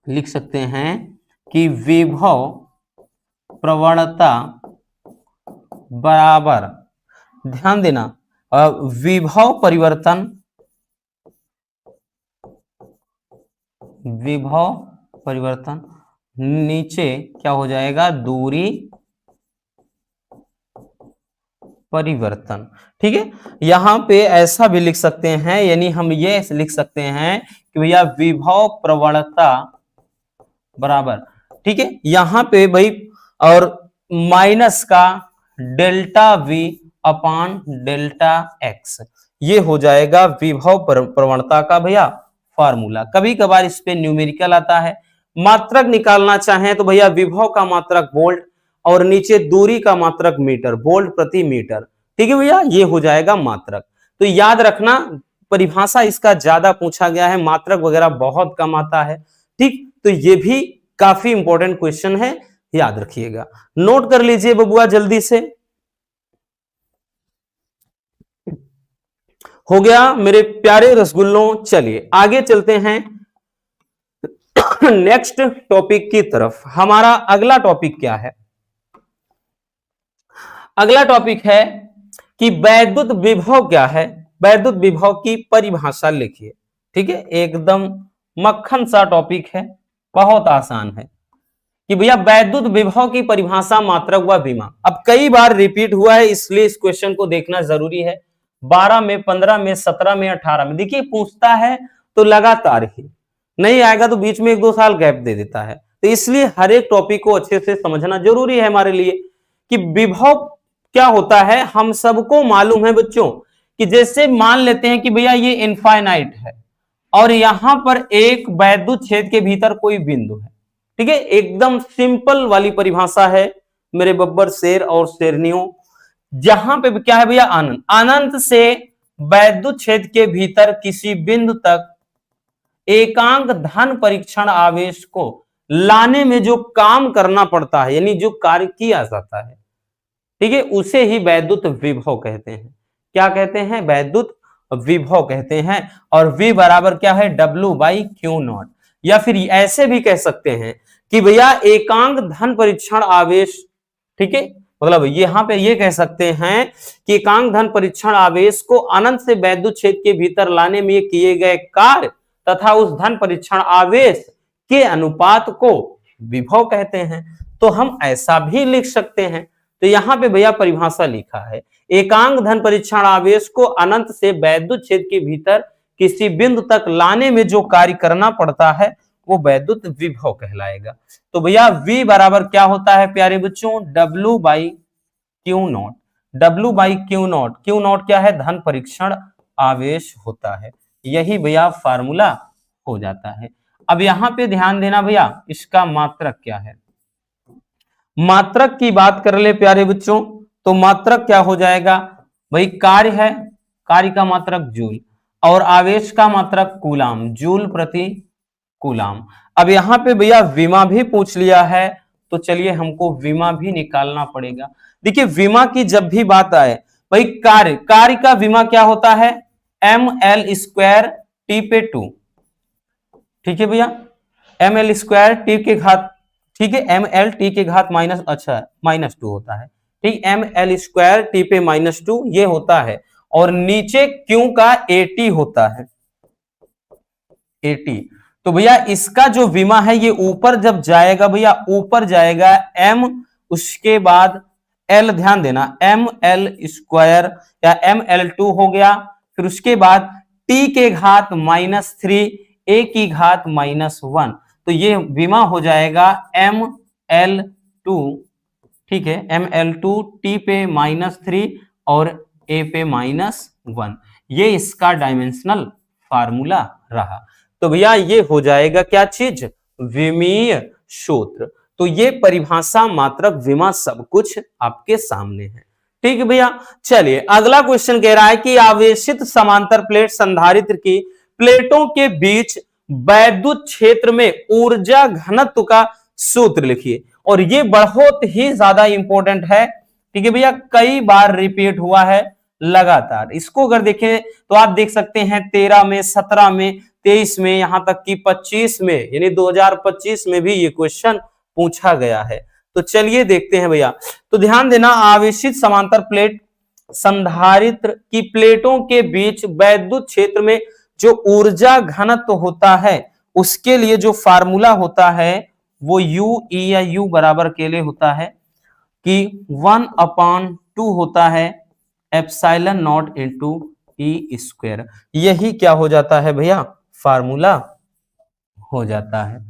लिख सकते हैं कि विभव प्रवणता बराबर, ध्यान देना, विभव परिवर्तन विभव परिवर्तन, नीचे क्या हो जाएगा, दूरी परिवर्तन। ठीक है, यहां पे ऐसा भी लिख सकते हैं, यानी हम ये लिख सकते हैं कि भैया विभव प्रवणता बराबर, ठीक है, यहां पे भाई और माइनस का delta V upon delta x, ये हो जाएगा विभव प्रवणता का भैया फार्मूला। कभी कभार इस पे न्यूमेरिकल आता है, मात्रक निकालना चाहें तो भैया विभव का मात्रक वोल्ट और नीचे दूरी का मात्रक मीटर, वोल्ट प्रति मीटर। ठीक है भैया, ये हो जाएगा मात्रक। तो याद रखना, परिभाषा इसका ज्यादा पूछा गया है, मात्रक वगैरह बहुत कम आता है। ठीक, तो ये भी काफी इंपॉर्टेंट क्वेश्चन है, याद रखिएगा, नोट कर लीजिए बबुआ जल्दी से। हो गया मेरे प्यारे रसगुल्लों, चलिए आगे चलते हैं नेक्स्ट टॉपिक की तरफ। हमारा अगला टॉपिक क्या है? अगला टॉपिक है कि वैद्युत विभव क्या है। वैद्युत विभव की परिभाषा लिखिए। ठीक है, एकदम मक्खन सा टॉपिक है, बहुत आसान है कि भैया वैद्युत विभव की परिभाषा मात्रक व विमा। अब कई बार रिपीट हुआ है, इसलिए इस क्वेश्चन को देखना जरूरी है। 12 में, 15 में, 17 में, 18 में, देखिए पूछता है तो लगातार ही, नहीं आएगा तो बीच में 1-2 साल गैप दे देता है। तो इसलिए हर एक टॉपिक को अच्छे से समझना जरूरी है हमारे लिए कि विभव क्या होता है। हम सबको मालूम है बच्चों कि जैसे मान लेते हैं कि भैया ये इनफाइनाइट है और यहां पर एक वैद्युत क्षेत्र के भीतर कोई बिंदु है। ठीक है, एकदम सिंपल वाली परिभाषा है मेरे बब्बर शेर और शेरनियों। जहां पे क्या है भैया, अनंत, अनंत से वैद्युत क्षेत्र के भीतर किसी बिंदु तक एकांक धन परीक्षण आवेश को लाने में जो काम करना पड़ता है, यानी जो कार्य किया जाता है, ठीक है, उसे ही वैद्युत विभव कहते हैं। क्या कहते हैं? वैद्युत विभव कहते हैं। और V बराबर क्या है, W/Q0। या फिर ऐसे भी कह सकते हैं कि भैया एकांक धन परीक्षण आवेश, ठीक है, मतलब यहां पे ये कह सकते हैं कि एकांक धन परीक्षण आवेश को अनंत से वैद्युत क्षेत्र के भीतर लाने में किए गए कार्य तथा उस धन परीक्षण आवेश के अनुपात को विभव कहते हैं। तो हम ऐसा भी लिख सकते हैं। तो यहां पे भैया परिभाषा लिखा है, एकांक धन परीक्षण आवेश को अनंत से वैद्युत क्षेत्र के भीतर किसी बिंदु तक लाने में जो कार्य करना पड़ता है वो वैद्युत विभव कहलाएगा। तो भैया V बराबर क्या होता है प्यारे बच्चों, W/Q0। W/Q0, Q0 क्या है, धन परीक्षण आवेश होता है। यही भैया फार्मूला हो जाता है। अब यहां पे ध्यान देना भैया, इसका मात्रक क्या है। मात्रक की बात कर ले प्यारे बच्चों, तो मात्रक क्या हो जाएगा भाई, कार्य है, कार्य का मात्रक जूल और आवेश का मात्रक कूलाम, जूल प्रति कूलाम। अब यहां पे भैया विमा भी पूछ लिया है, तो चलिए हमको विमा भी निकालना पड़ेगा। देखिए विमा की जब भी बात आए भाई, कार्य, कार्य का विमा क्या होता है, ml² T/2। ठीक है भैया, ml² T के घात, ठीक है, ml T के घात माइनस, अच्छा -2 होता है। ठीक, ml² T/-2 ये होता है। और नीचे Q का AT होता है, AT। तो भैया इसका जो विमा है ये ऊपर जब जाएगा भैया, ऊपर जाएगा m, उसके बाद l, ध्यान देना, ml² या ml2 हो गया, फिर उसके बाद t के घात -3, a की घात -1। तो ये विमा हो जाएगा ml2, ठीक है, ml2 T/-3 और a पे -1। ये इसका डायमेंशनल फार्मूला रहा। तो भैया ये हो जाएगा क्या चीज, विमीय सूत्र। तो ये परिभाषा, मात्रक, विमा सब कुछ आपके सामने है। ठीक है भैया, चलिए अगला क्वेश्चन कह रहा है कि आवेशित समांतर प्लेट संधारित्र की प्लेटों के बीच वैद्युत क्षेत्र में ऊर्जा घनत्व का सूत्र लिखिए। और ये बहुत ही ज्यादा इंपॉर्टेंट है। ठीक है भैया, कई बार रिपीट हुआ है लगातार। इसको अगर देखें तो आप देख सकते हैं 13 में, 17 में, 23 में, यहां तक कि 25 में, यानी 2025 में भी ये क्वेश्चन पूछा गया है। तो चलिए देखते हैं भैया। तो ध्यान देना, आवेशित समांतर प्लेट संधारित्र की प्लेटों के बीच वैद्युत क्षेत्र में जो ऊर्जा घनत्व होता है उसके लिए जो फार्मूला होता है वो u e या u बराबर के लिए होता है कि 1/2 होता है epsilon not into E square. यही क्या हो जाता है भैया, फार्मूला हो जाता है।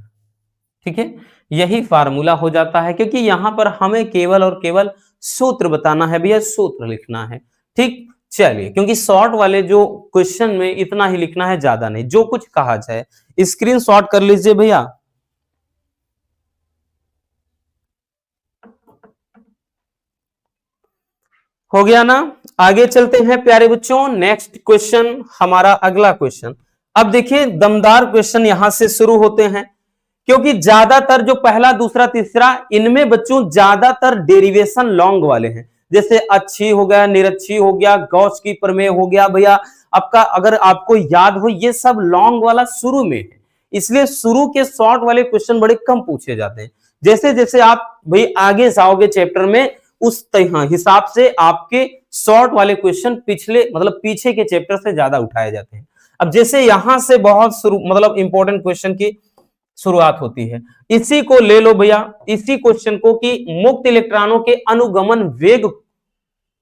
ठीक है, यही फार्मूला हो जाता है, क्योंकि यहां पर हमें केवल और केवल सूत्र बताना है भैया, सूत्र लिखना है। ठीक, चलिए, क्योंकि शॉर्ट वाले जो क्वेश्चन में इतना ही लिखना है, ज्यादा नहीं, जो कुछ कहा जाए। स्क्रीन शॉट कर लीजिए भैया। हो गया ना, आगे चलते हैं प्यारे बच्चों। नेक्स्ट क्वेश्चन, हमारा अगला क्वेश्चन। अब देखिए, दमदार क्वेश्चन यहां से शुरू होते हैं, क्योंकि ज्यादातर जो पहला दूसरा तीसरा, इनमें बच्चों ज्यादातर डेरिवेशन लॉन्ग वाले हैं। जैसे अच्छी हो गया, निरच्छी हो गया, गॉस की प्रमेय हो गया भैया आपका, अगर आपको याद हो, ये सब लॉन्ग वाला शुरू में है, इसलिए शुरू के शॉर्ट वाले क्वेश्चन बड़े कम पूछे जाते हैं। जैसे जैसे आप भाई आगे जाओगे चैप्टर में, उस हिसाब से आपके शॉर्ट वाले क्वेश्चन पिछले मतलब पीछे के चैप्टर से ज्यादा उठाए जाते हैं। अब जैसे यहां से बहुत शुरू मतलब इंपॉर्टेंट क्वेश्चन की शुरुआत होती है, इसी को ले लो भैया, इसी क्वेश्चन को कि मुक्त इलेक्ट्रॉनों के अनुगमन वेग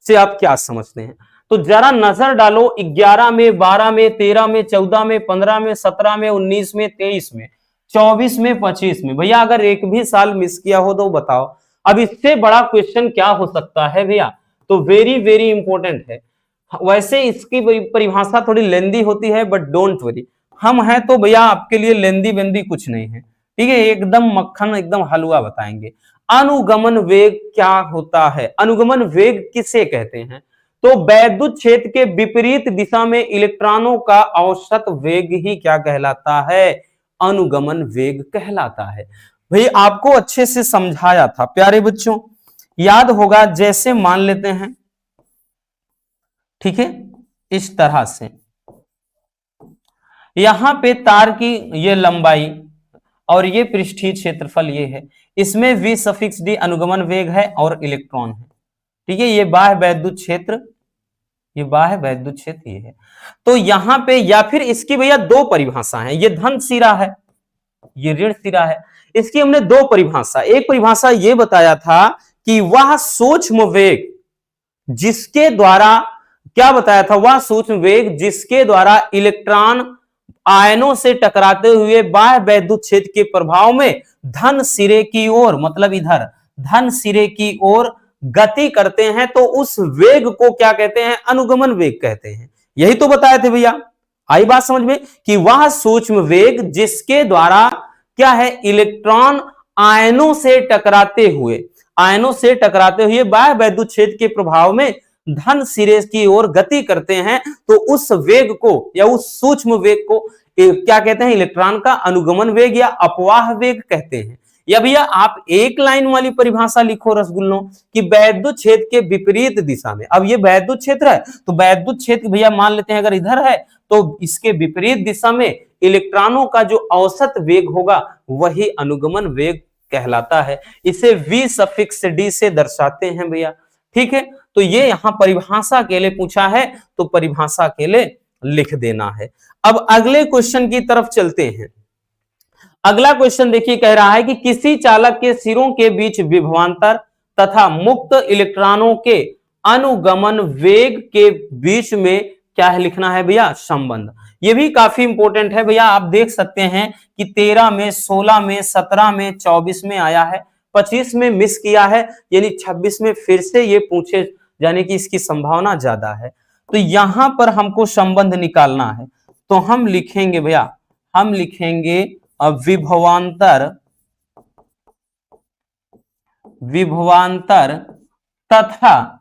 से आप क्या समझते हैं। तो जरा नजर डालो, 11 में, 12 में, 13 में, 14 में, 15 में, 17 में, 19 में, 23 में, 24 में, 25 में। भैया अगर एक भी साल मिस किया हो तो बताओ, अब इससे बड़ा क्वेश्चन क्या हो सकता है भैया। तो वेरी वेरी इंपॉर्टेंट है। वैसे इसकी परिभाषा थोड़ी लेंदी होती है, बट डोंट वरी, हम हैं तो भैया आपके लिए लेंदी बेंदी कुछ नहीं है। ठीक है, एकदम मक्खन एकदम हलवा बताएंगे। अनुगमन वेग क्या होता है, अनुगमन वेग किसे कहते हैं। तो वैद्युत क्षेत्र के विपरीत दिशा में इलेक्ट्रॉनों का औसत वेग ही क्या कहलाता है, अनुगमन वेग कहलाता है। भाई आपको अच्छे से समझाया था प्यारे बच्चों, याद होगा। जैसे मान लेते हैं, ठीक है, इस तरह से यहां पे तार की ये लंबाई और ये पृष्ठीय क्षेत्रफल ये है, इसमें v सफिक्स डी अनुगमन वेग है और इलेक्ट्रॉन है। ठीक है, ये बाह्य वैद्युत क्षेत्र, ये बाह्य वैद्युत क्षेत्र ये है। तो यहां पे या फिर इसकी भैया दो परिभाषा है, ये धन सिरा है, ये ऋण सिरा है। इसकी हमने दो परिभाषा, एक परिभाषा ये बताया था कि वह सूक्ष्म वेग जिसके द्वारा, क्या बताया था, वह सूक्ष्म वेग जिसके द्वारा इलेक्ट्रॉन आयनों से टकराते हुए बाह्य वैद्युत क्षेत्र के प्रभाव में धन सिरे की ओर, मतलब इधर धन सिरे की ओर गति करते हैं, तो उस वेग को क्या कहते हैं, अनुगमन वेग कहते हैं। यही तो बताए थे भैया, आई बात समझ में, कि वह सूक्ष्म वेग जिसके द्वारा क्या है, इलेक्ट्रॉन आयनों से टकराते हुए बाह्य वैद्युत क्षेत्र के प्रभाव में धन सिरे की ओर गति करते हैं, तो उस वेग को या उस सूक्ष्म वेग को क्या कहते हैं, इलेक्ट्रॉन का अनुगमन वेग या अपवाह वेग कहते हैं। या भैया आप एक लाइन वाली परिभाषा लिखो रसगुल्लों, कि वैद्युत क्षेत्र के विपरीत दिशा में, अब ये वैद्युत क्षेत्र है, तो वैद्युत क्षेत्र भैया मान लेते हैं अगर इधर है, तो इसके विपरीत दिशा में इलेक्ट्रॉनों का जो औसत वेग होगा वही अनुगमन वेग कहलाता है। इसे v सफिक्स डी से दर्शाते हैं भैया। ठीक है, तो ये यहां परिभाषा के लिए पूछा है, तो परिभाषा के लिए लिख देना है। अब अगले क्वेश्चन की तरफ चलते हैं। अगला क्वेश्चन देखिए, कह रहा है कि किसी चालक के सिरों के बीच विभवांतर तथा मुक्त इलेक्ट्रॉनों के अनुगमन वेग के बीच में क्या है, लिखना है भैया, संबंध। ये भी काफी इंपॉर्टेंट है भैया, आप देख सकते हैं कि 13 में, 16 में, 17 में, 24 में आया है, 25 में मिस किया है, यानी 26 में फिर से ये पूछे जाने की इसकी संभावना ज्यादा है। तो यहां पर हमको संबंध निकालना है, तो हम लिखेंगे भैया, हम लिखेंगे विभवांतर तथा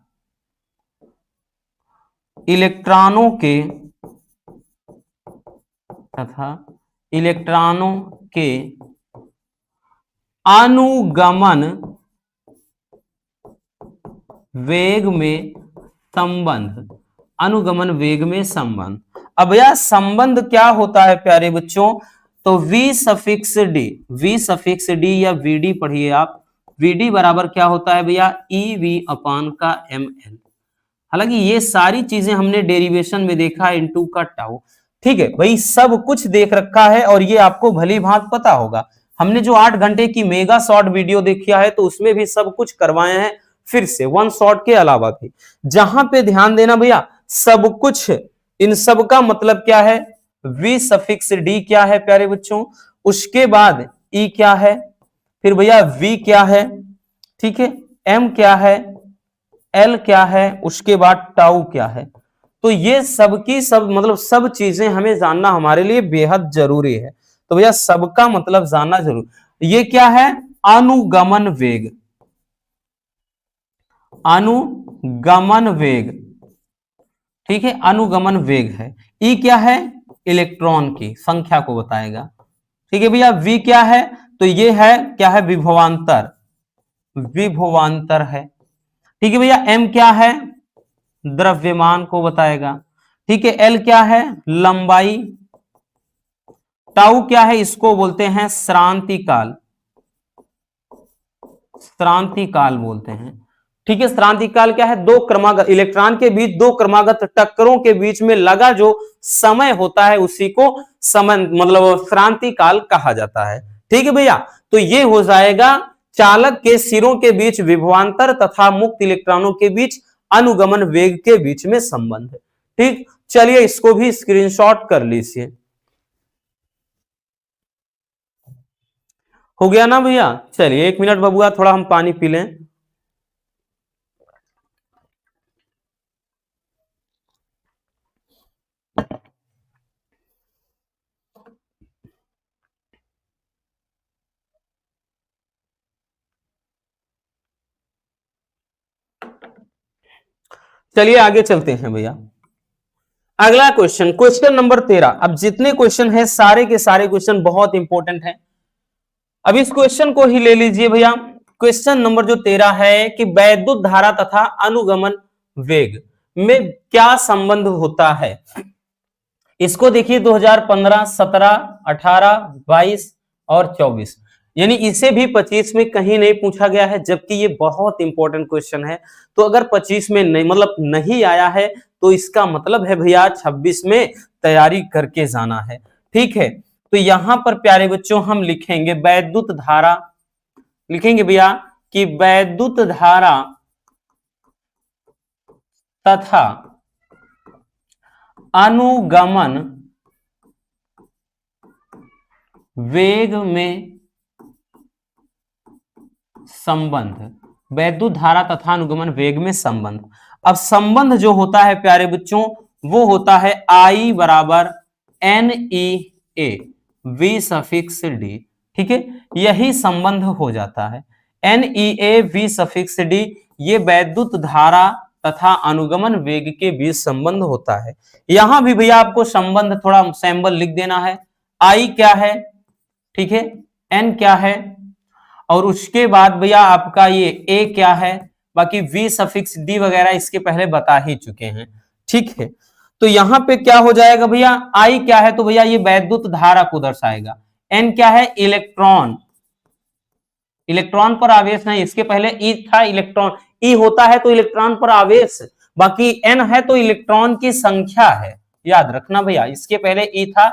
इलेक्ट्रॉनों के अनुगमन वेग में संबंध, अनुगमन वेग में संबंध। अब यह संबंध क्या होता है प्यारे बच्चों, तो v सफिक्स डी या vd पढ़िए आप, vd बराबर क्या होता है भैया, ev अपान का ml। हालांकि ये सारी चीजें हमने डेरिवेशन में देखा, इनटू का टाउ, ठीक है भाई, सब कुछ देख रखा है और ये आपको भली भांति पता होगा। हमने जो 8 घंटे की मेगा शॉर्ट वीडियो देखा है तो उसमें भी सब कुछ करवाए हैं, फिर से वन शॉट के अलावा भी। जहां पे ध्यान देना भैया, सब कुछ, इन सब का मतलब क्या है, वी सफिक्स डी क्या है प्यारे बच्चों, उसके बाद ई क्या है, फिर भैया वी क्या है, ठीक है, एम क्या है, एल क्या है, उसके बाद टाउ क्या है। तो ये सबकी सब मतलब सब चीजें हमें जानना हमारे लिए बेहद जरूरी है। तो भैया सबका मतलब जानना जरूर। ये क्या है, अनुगमन वेग, अनुगमन वेग, ठीक है, अनुगमन वेग है। ई क्या है, इलेक्ट्रॉन की संख्या को बताएगा। ठीक है भैया, वी क्या है, तो ये है क्या है, विभवांतर, विभवांतर है। ठीक है भैया, एम क्या है, द्रव्यमान को बताएगा। ठीक है, एल क्या है, लंबाई, टाउ क्या है, इसको बोलते हैं श्रांति काल, श्रांति काल बोलते हैं। ठीक है, श्रांति काल क्या है, दो क्रमागत इलेक्ट्रॉन के बीच दो क्रमागत टक्करों के बीच में लगा जो समय होता है उसी को समय मतलब श्रांति काल कहा जाता है। ठीक है भैया, तो ये हो जाएगा चालक के सिरों के बीच विभवांतर तथा मुक्त इलेक्ट्रॉनों के बीच अनुगमन वेग के बीच में संबंध। ठीक, चलिए इसको भी स्क्रीनशॉट कर लीजिए। हो गया ना भैया, चलिए 1 मिनट बबुआ, थोड़ा हम पानी पी लें। चलिए आगे चलते हैं भैया। अगला क्वेश्चन, क्वेश्चन नंबर 13। अब जितने क्वेश्चन है सारे के सारे क्वेश्चन बहुत इंपॉर्टेंट हैं। अब इस क्वेश्चन को ही ले लीजिए भैया। क्वेश्चन नंबर जो 13 है कि वैद्युत धारा तथा अनुगमन वेग में क्या संबंध होता है। इसको देखिए 2015, 17, 18, 22 और 24, यानी इसे भी 25 में कहीं नहीं पूछा गया है, जबकि ये बहुत इंपॉर्टेंट क्वेश्चन है। तो अगर 25 में नहीं मतलब नहीं आया है तो इसका मतलब है भैया 26 में तैयारी करके जाना है। ठीक है, तो यहां पर प्यारे बच्चों हम लिखेंगे वैद्युत धारा, लिखेंगे भैया कि वैद्युत धारा तथा अनुगमन वेग में संबंध, वैद्युत धारा तथा अनुगमन वेग में संबंध। अब संबंध जो होता है प्यारे बच्चों वो होता है I बराबर NEA V सफिक्स D। ठीक है, यही संबंध हो जाता है NEA V सफिक्स D, ये वैद्युत धारा तथा अनुगमन वेग के बीच संबंध होता है। यहां भी भैया आपको संबंध थोड़ा सैंबल लिख देना है। I क्या है, ठीक है, N क्या है, और उसके बाद भैया आपका ये A क्या है, बाकी V सफिक्स D वगैरह इसके पहले बता ही चुके हैं। ठीक है, तो यहां पे क्या हो जाएगा भैया, I क्या है, तो भैया ये वैद्युत धारा को दर्शाएगा। N क्या है, इलेक्ट्रॉन, इलेक्ट्रॉन पर आवेश नहीं, इसके पहले E था इलेक्ट्रॉन, E होता है तो इलेक्ट्रॉन पर आवेश, बाकी N है तो इलेक्ट्रॉन की संख्या है, याद रखना भैया, इसके पहले E था।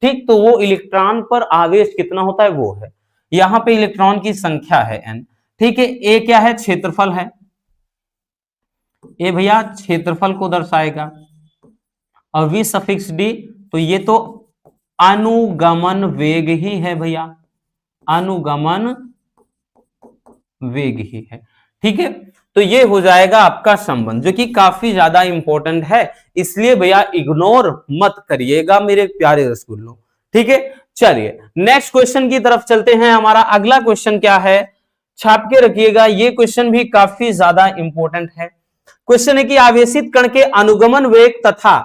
ठीक, तो वो इलेक्ट्रॉन पर आवेश कितना होता है वो है, यहां पे इलेक्ट्रॉन की संख्या है N। ठीक है, A क्या है, क्षेत्रफल है, A भैया क्षेत्रफल को दर्शाएगा, और V सफिक्स D, तो ये तो अनुगमन वेग ही है भैया, अनुगमन वेग ही है। ठीक है, तो ये हो जाएगा आपका संबंध जो कि काफी ज्यादा इंपॉर्टेंट है, इसलिए भैया इग्नोर मत करिएगा मेरे प्यारे रसगुल्लों। ठीक है, चलिए नेक्स्ट क्वेश्चन की तरफ चलते हैं। हमारा अगला क्वेश्चन क्या है, छाप के रखिएगा, ये क्वेश्चन भी काफी ज्यादा इंपॉर्टेंट है। क्वेश्चन है कि आवेशित कण के अनुगमन वेग तथा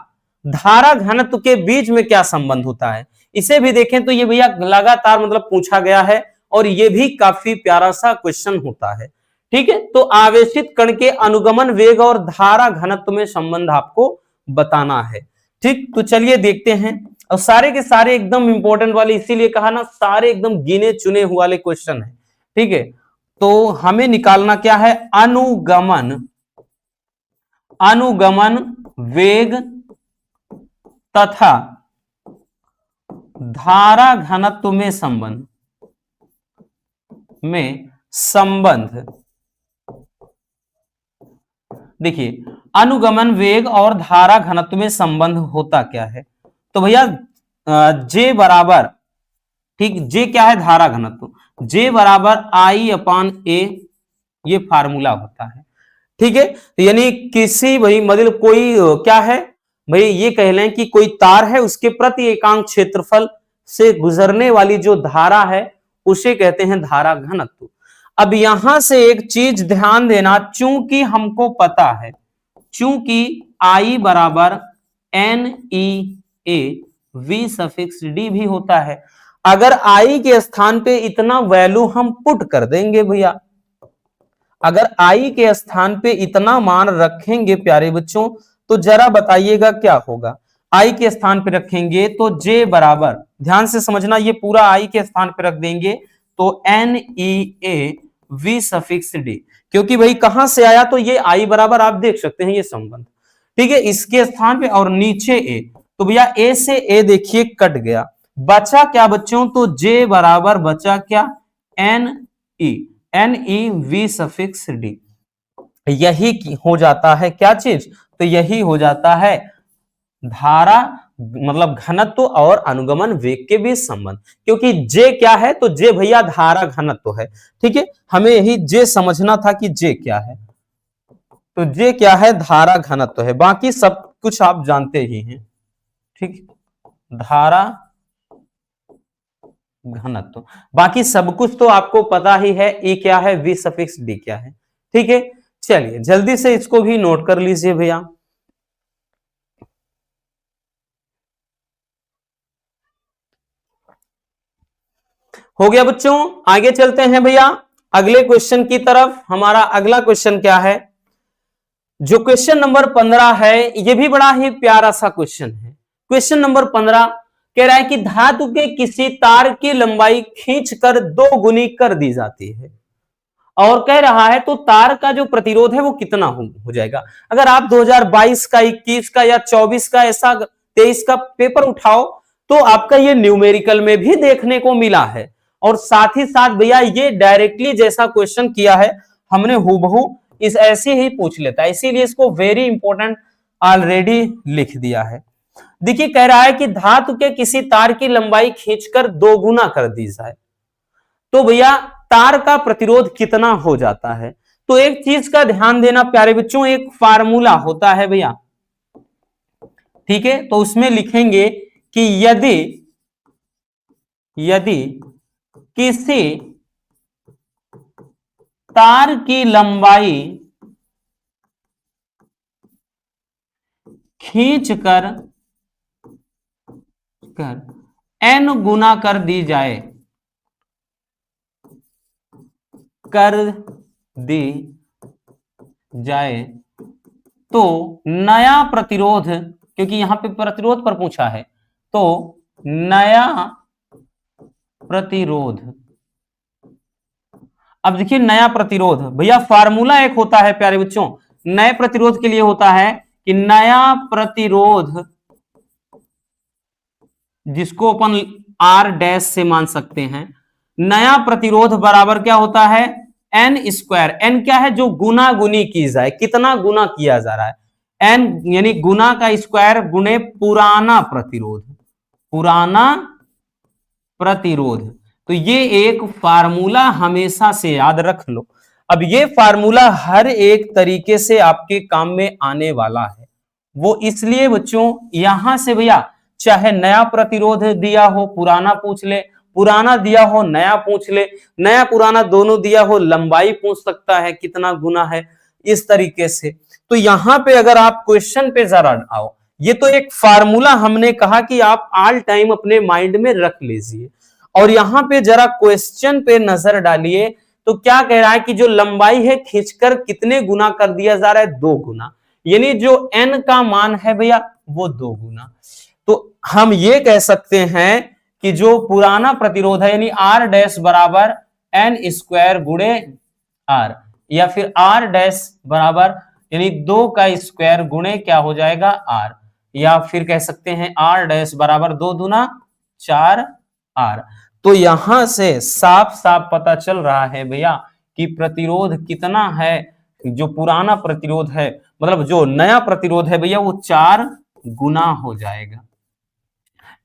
धारा घनत्व के बीच में क्या संबंध होता है। इसे भी देखें तो ये भैया लगातार मतलब पूछा गया है और ये भी काफी प्यारा सा क्वेश्चन होता है। ठीक है, तो आवेशित कण के अनुगमन वेग और धारा घनत्व में संबंध आपको बताना है। ठीक, तो चलिए देखते हैं, और सारे के सारे एकदम इंपॉर्टेंट वाले, इसीलिए कहा ना सारे एकदम गिने चुने हुए वाले क्वेश्चन है। ठीक है, तो हमें निकालना क्या है, अनुगमन, अनुगमन वेग तथा धारा घनत्व में संबंध देखिए, अनुगमन वेग और धारा घनत्व में संबंध होता क्या है? तो भैया जे बराबर, ठीक, जे क्या है? धारा घनत्व। जे बराबर आई अपान ए, ये फार्मूला होता है, ठीक है। यानी किसी भाई मतलब कोई क्या है भाई, ये कह लें कि कोई तार है, उसके प्रति एकांक क्षेत्रफल से गुजरने वाली जो धारा है उसे कहते हैं धारा घनत्व। अब यहां से एक चीज ध्यान देना, चूंकि हमको पता है, चूंकि I बराबर N E A V suffix D भी होता है, अगर I के स्थान पे इतना वैल्यू हम पुट कर देंगे भैया, अगर I के स्थान पे इतना मान रखेंगे प्यारे बच्चों, तो जरा बताइएगा क्या होगा। I के स्थान पे रखेंगे तो J बराबर, ध्यान से समझना, ये पूरा I के स्थान पे रख देंगे तो N E A V suffix D, क्योंकि भाई कहां से आया, तो ये I बराबर आप देख सकते हैं ये संबंध, ठीक है, इसके स्थान पे, और नीचे ए, तो भैया ए से ए देखिए कट गया, बचा क्या बच्चों, तो J बराबर बचा क्या, N E V suffix D. यही हो जाता है क्या चीज, तो यही हो जाता है धारा मतलब घनत्व और अनुगमन वेग के बीच संबंध, क्योंकि जे क्या है, तो जे भैया धारा घनत्व है, ठीक है, हमें यही जे समझना था कि जे क्या है, तो जे क्या है, धारा घनत्व है, बाकी सब कुछ आप जानते ही हैं, ठीक, धारा घनत्व, बाकी सब कुछ तो आपको पता ही है, ए क्या है, वी सफिक्स डी क्या है, ठीक है। चलिए जल्दी से इसको भी नोट कर लीजिए भैया। हो गया बच्चों, आगे चलते हैं भैया अगले क्वेश्चन की तरफ। हमारा अगला क्वेश्चन क्या है, जो क्वेश्चन नंबर 15 है, यह भी बड़ा ही प्यारा सा क्वेश्चन है। क्वेश्चन नंबर 15 कह रहा है कि धातु के किसी तार की लंबाई खींचकर 2 गुनी कर दी जाती है, और कह रहा है तो तार का जो प्रतिरोध है वो कितना हो जाएगा। अगर आप 2022 का, 21 का या 24 का, ऐसा 23 का पेपर उठाओ तो आपका ये न्यूमेरिकल में भी देखने को मिला है, और साथ ही साथ भैया ये डायरेक्टली जैसा क्वेश्चन किया है हमने हूबहू इस ऐसे ही पूछ लेता है, इसीलिए इसको वेरी इंपॉर्टेंट ऑलरेडी लिख दिया है। देखिए कह रहा है कि धातु के किसी तार की लंबाई खींचकर 2 गुना कर दी जाए, तो भैया तार का प्रतिरोध कितना हो जाता है। तो एक चीज का ध्यान देना प्यारे बच्चों, एक फार्मूला होता है भैया, ठीक है, तो उसमें लिखेंगे कि यदि किसी तार की लंबाई खींचकर n गुना कर दी जाए तो नया प्रतिरोध, क्योंकि यहां पे प्रतिरोध पर पूछा है, तो नया प्रतिरोध, अब देखिए नया प्रतिरोध भैया फार्मूला एक होता है प्यारे बच्चों, नए प्रतिरोध के लिए होता है कि नया प्रतिरोध, जिसको अपन R डैश से मान सकते हैं, नया प्रतिरोध बराबर क्या होता है, एन स्क्वायर, एन क्या है, जो गुना गुनी की जाए, कितना गुना किया जा रहा है, एन यानी गुना का स्क्वायर गुणे पुराना प्रतिरोध। तो ये एक फार्मूला हमेशा से याद रख लो। अब ये फार्मूला हर एक तरीके से आपके काम में आने वाला है, वो इसलिए बच्चों यहां से भैया चाहे नया प्रतिरोध दिया हो पुराना पूछ ले, पुराना दिया हो नया पूछ ले, नया पुराना दोनों दिया हो लंबाई पूछ सकता है कितना गुना है, इस तरीके से। तो यहां पे अगर आप क्वेश्चन पे जरा आओ, ये तो एक फार्मूला हमने कहा कि आप ऑल टाइम अपने माइंड में रख लीजिए, और यहां पे जरा क्वेश्चन पे नजर डालिए, तो क्या कह रहा है कि जो लंबाई है खींचकर कितने गुना कर दिया जा रहा है, 2 गुना, यानी जो n का मान है भैया वो 2 गुना। तो हम ये कह सकते हैं कि जो पुराना प्रतिरोध है यानी R डैश बराबर n स्क्वायर गुणे R, या फिर R डैश बराबर यानी 2 का स्क्वायर गुणे क्या हो जाएगा R, या फिर कह सकते हैं R डैश बराबर 2 दूना 4R। तो यहां से साफ साफ पता चल रहा है भैया कि प्रतिरोध कितना है, जो पुराना प्रतिरोध है मतलब जो नया प्रतिरोध है भैया वो 4 गुना हो जाएगा।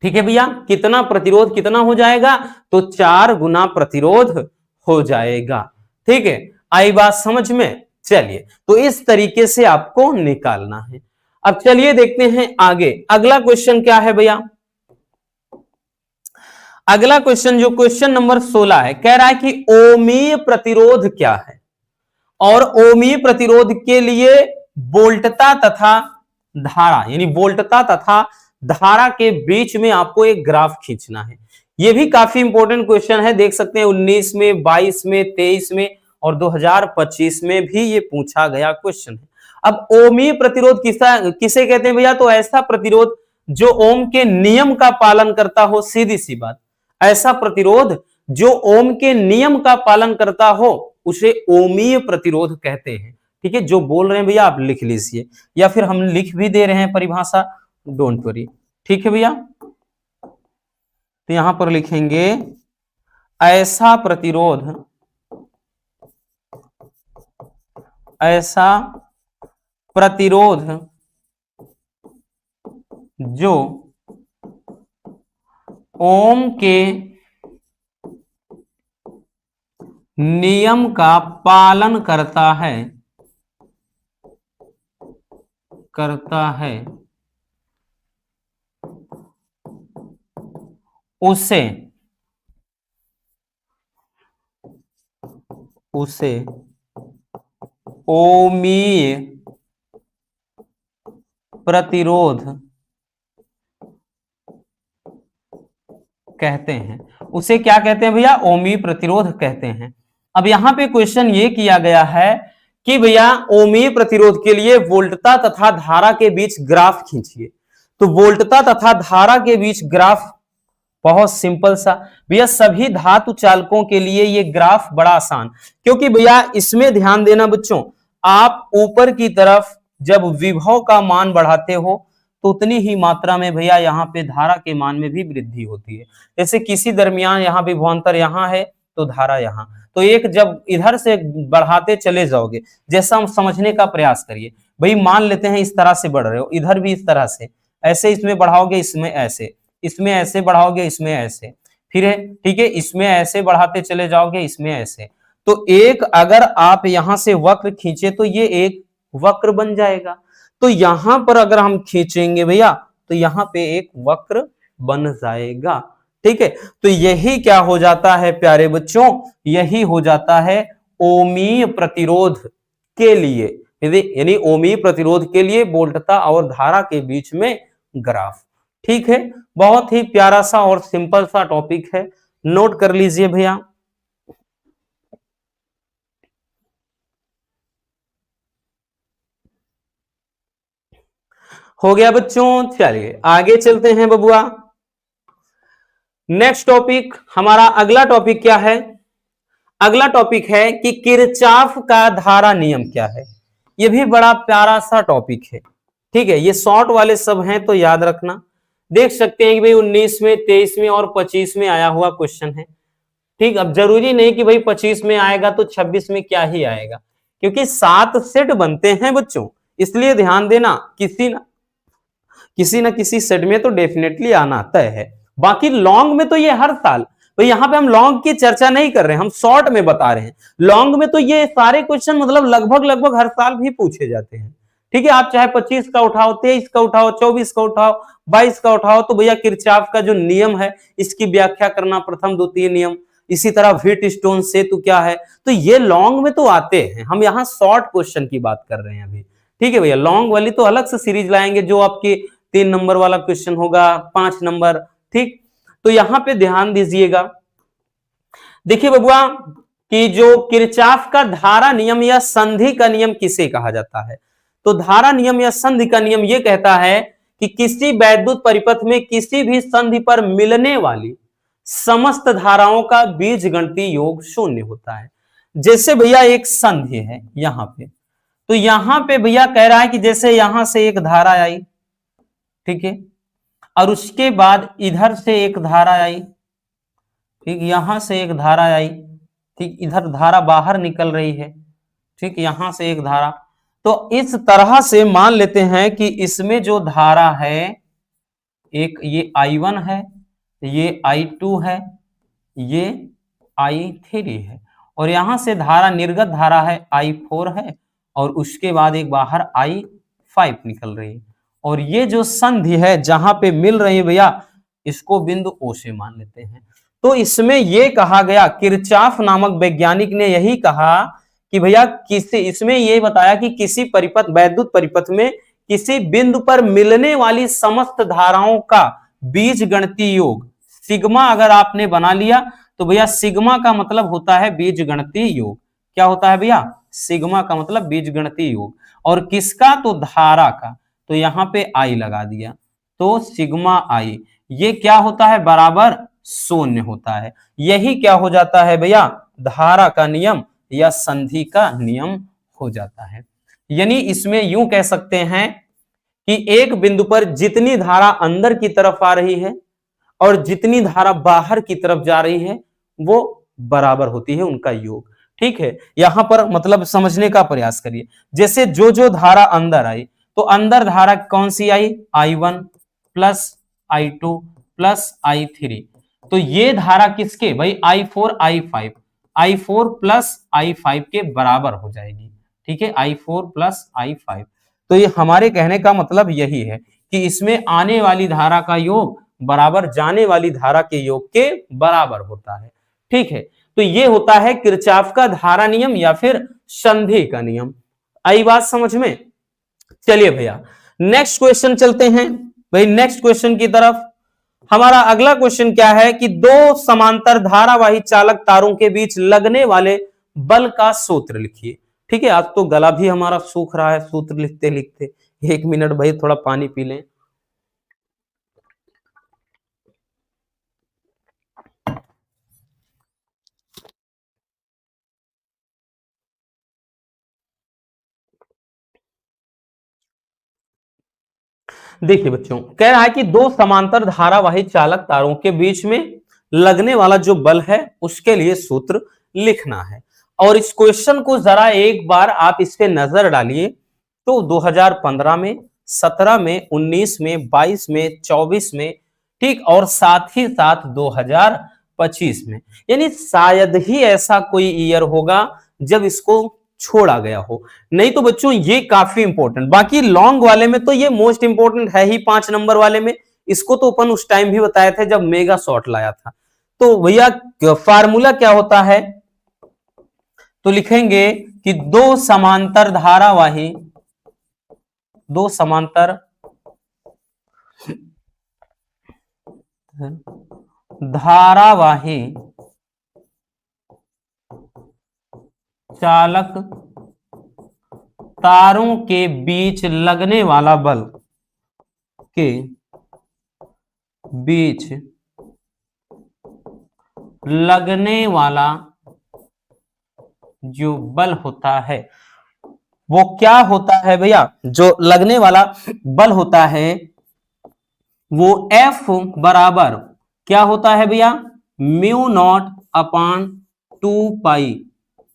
ठीक है भैया, कितना प्रतिरोध कितना हो जाएगा, तो 4 गुना प्रतिरोध हो जाएगा। ठीक है, आई बात समझ में। चलिए, तो इस तरीके से आपको निकालना है। अब चलिए देखते हैं आगे, अगला क्वेश्चन क्या है भैया। अगला क्वेश्चन जो क्वेश्चन नंबर 16 है, कह रहा है कि ओमीय प्रतिरोध क्या है, और ओमीय प्रतिरोध के लिए वोल्टता तथा धारा, यानी वोल्टता तथा धारा के बीच में आपको एक ग्राफ खींचना है। यह भी काफी इंपॉर्टेंट क्वेश्चन है, देख सकते हैं 19 में, 22 में, 23 में और 2025 में भी ये पूछा गया क्वेश्चन है। अब ओमीय प्रतिरोध किसे कहते हैं भैया, तो ऐसा प्रतिरोध जो ओम के नियम का पालन करता हो, सीधी सी बात, ऐसा प्रतिरोध जो ओम के नियम का पालन करता हो उसे ओमीय प्रतिरोध कहते हैं। ठीक है, जो बोल रहे हैं भैया आप लिख लीजिए, या फिर हम लिख भी दे रहे हैं परिभाषा, डोंट वरी। ठीक है भैया, तो यहां पर लिखेंगे ऐसा प्रतिरोध, ऐसा प्रतिरोध जो ओम के नियम का पालन करता है उसे ओमीय प्रतिरोध कहते हैं। उसे क्या कहते हैं भैया, ओमीय प्रतिरोध कहते हैं। अब यहां पे क्वेश्चन ये किया गया है कि भैया ओमीय प्रतिरोध के लिए वोल्टता तथा धारा के बीच ग्राफ खींचिए। तो वोल्टता तथा धारा के बीच ग्राफ बहुत सिंपल सा भैया, सभी धातु चालकों के लिए ये ग्राफ बड़ा आसान, क्योंकि भैया इसमें ध्यान देना बच्चों, आप ऊपर की तरफ जब विभव का मान बढ़ाते हो तो उतनी ही मात्रा में भैया यहाँ पे धारा के मान में भी वृद्धि होती है। जैसे किसी दरमियान यहाँ विभवांतर यहाँ है तो धारा यहाँ, तो एक जब इधर से बढ़ाते चले जाओगे, जैसा हम समझने का प्रयास करिए भाई, मान लेते हैं इस तरह से बढ़ रहे हो, इधर भी इस तरह से, ऐसे इसमें बढ़ाओगे, इसमें ऐसे, इसमें ऐसे बढ़ाओगे, इसमें ऐसे, फिर है ठीक है, इसमें ऐसे बढ़ाते चले जाओगे, इसमें ऐसे, तो एक अगर आप यहां से वक्र खींचे तो ये एक वक्र बन जाएगा। तो यहां पर अगर हम खींचेंगे भैया तो यहां पे एक वक्र बन जाएगा। ठीक है, तो यही क्या हो जाता है प्यारे बच्चों, यही हो जाता है ओमीय प्रतिरोध के लिए, यानी ओमीय प्रतिरोध के लिए वोल्टता और धारा के बीच में ग्राफ। ठीक है, बहुत ही प्यारा सा और सिंपल सा टॉपिक है, नोट कर लीजिए भैया। हो गया बच्चों, चलिए आगे चलते हैं बबुआ। नेक्स्ट टॉपिक, हमारा अगला टॉपिक क्या है, अगला टॉपिक है कि किरचॉफ का धारा नियम क्या है। यह भी बड़ा प्यारा सा टॉपिक है। ठीक है, ये शॉर्ट वाले सब हैं तो याद रखना, देख सकते हैं कि भाई 19 में, 23 में और 25 में आया हुआ क्वेश्चन है। ठीक, अब जरूरी नहीं कि भाई 25 में आएगा तो 26 में क्या ही आएगा, क्योंकि 7 सेट बनते हैं बच्चों, इसलिए ध्यान देना किसी ना किसी सेट में तो डेफिनेटली आना तय है। बाकी लॉन्ग में तो ये हर साल, तो यहां पे हम लॉन्ग की चर्चा नहीं कर रहे हैं, हम शॉर्ट में बता रहे हैं। लॉन्ग में तो ये सारे क्वेश्चन मतलब लगभग हर साल भी पूछे जाते हैं। ठीक है, आप चाहे 25 का उठाओ, 23 का उठाओ, 24 का उठाओ, 22 का उठाओ, तो भैया किरचॉफ का जो नियम है इसकी व्याख्या करना, प्रथम द्वितीय नियम, इसी तरह व्हीटस्टोन सेतु क्या है, तो ये लॉन्ग में तो आते हैं। हम यहाँ शॉर्ट क्वेश्चन की बात कर रहे हैं अभी। ठीक है भैया, लॉन्ग वाली तो अलग से सीरीज लाएंगे, जो आपके 3 नंबर वाला क्वेश्चन होगा, 5 नंबर। ठीक, तो यहां पे ध्यान दीजिएगा, देखिए बबुआ कि जो किरचॉफ का धारा नियम या संधि का नियम किसे कहा जाता है, तो धारा नियम या संधि का नियम यह कहता है कि किसी वैद्युत परिपथ में किसी भी संधि पर मिलने वाली समस्त धाराओं का बीजगणितीय योग शून्य होता है। जैसे भैया एक संधि है यहां पे, तो यहां पे भैया कह रहा है कि जैसे यहां से एक धारा आई, ठीक है, और उसके बाद इधर से एक धारा आई, ठीक, यहां से एक धारा आई, ठीक, इधर धारा बाहर निकल रही है, ठीक, यहां से एक धारा। तो इस तरह से मान लेते हैं कि इसमें जो धारा है, एक ये I1 है, ये I2 है, ये I3 है, और यहां से धारा निर्गत धारा है I4 है, और उसके बाद एक बाहर I5 निकल रही है। और ये जो संधि है जहां पे मिल रही है भैया, इसको बिंदु O से मान लेते हैं। तो इसमें ये कहा गया, किरचॉफ नामक वैज्ञानिक ने यही कहा कि भैया किसी, इसमें ये बताया कि किसी परिपथ, वैद्युत परिपथ में किसी बिंदु पर मिलने वाली समस्त धाराओं का बीजगणितीय योग सिग्मा अगर आपने बना लिया तो भैया सिग्मा का मतलब होता है बीजगणितीय योग। क्या होता है भैया? सिग्मा का मतलब बीजगणितीय योग। और किसका? तो धारा का। तो यहां पे आई लगा दिया, तो सिग्मा आई ये क्या होता है? बराबर 0 होता है। यही क्या हो जाता है भैया? धारा का नियम या संधि का नियम हो जाता है। यानी इसमें यूं कह सकते हैं कि एक बिंदु पर जितनी धारा अंदर की तरफ आ रही है और जितनी धारा बाहर की तरफ जा रही है वो बराबर होती है उनका योग। ठीक है, यहां पर मतलब समझने का प्रयास करिए। जैसे जो जो धारा अंदर आई, तो अंदर धारा कौन सी आई? I1 plus I2 plus I3। तो ये धारा किसके? भाई I4 I5, I4 plus I5 के बराबर हो जाएगी। ठीक है, I4 प्लस I5। तो ये हमारे कहने का मतलब यही है कि इसमें आने वाली धारा का योग बराबर जाने वाली धारा के योग के बराबर होता है। ठीक है, तो ये होता है किरचॉफ का धारा नियम या फिर संधि का नियम। आई बात समझ में? चलिए भैया नेक्स्ट क्वेश्चन चलते हैं। भाई नेक्स्ट क्वेश्चन की तरफ। हमारा अगला क्वेश्चन क्या है कि दो समांतर धारावाही चालक तारों के बीच लगने वाले बल का सूत्र लिखिए। ठीक है, आज तो गला भी हमारा सूख रहा है सूत्र लिखते लिखते। 1 मिनट भाई, थोड़ा पानी पी लें। देखिए बच्चों, कह रहा है कि दो समांतर धारावाही चालक तारों के बीच में लगने वाला जो बल है उसके लिए सूत्र लिखना है। और इस क्वेश्चन को जरा एक बार आप इस पे नजर डालिए तो 2015 में, 17 में, 19 में, 22 में, 24 में, ठीक, और साथ ही साथ 2025 में, यानी शायद ही ऐसा कोई ईयर होगा जब इसको छोड़ा गया हो। नहीं तो बच्चों ये काफी इंपॉर्टेंट, बाकी लॉन्ग वाले में तो ये मोस्ट इंपॉर्टेंट है ही। 5 नंबर वाले में इसको तो अपन उस टाइम भी बताया था जब मेगा शॉर्ट लाया था। तो भैया फार्मूला क्या होता है? तो लिखेंगे कि दो समांतर धारावाही चालक तारों के बीच लगने वाला बल के बीच लगने वाला जो बल होता है वो क्या होता है भैया? जो लगने वाला बल होता है वो F बराबर क्या होता है भैया? म्यू नॉट अपान 2 पाई,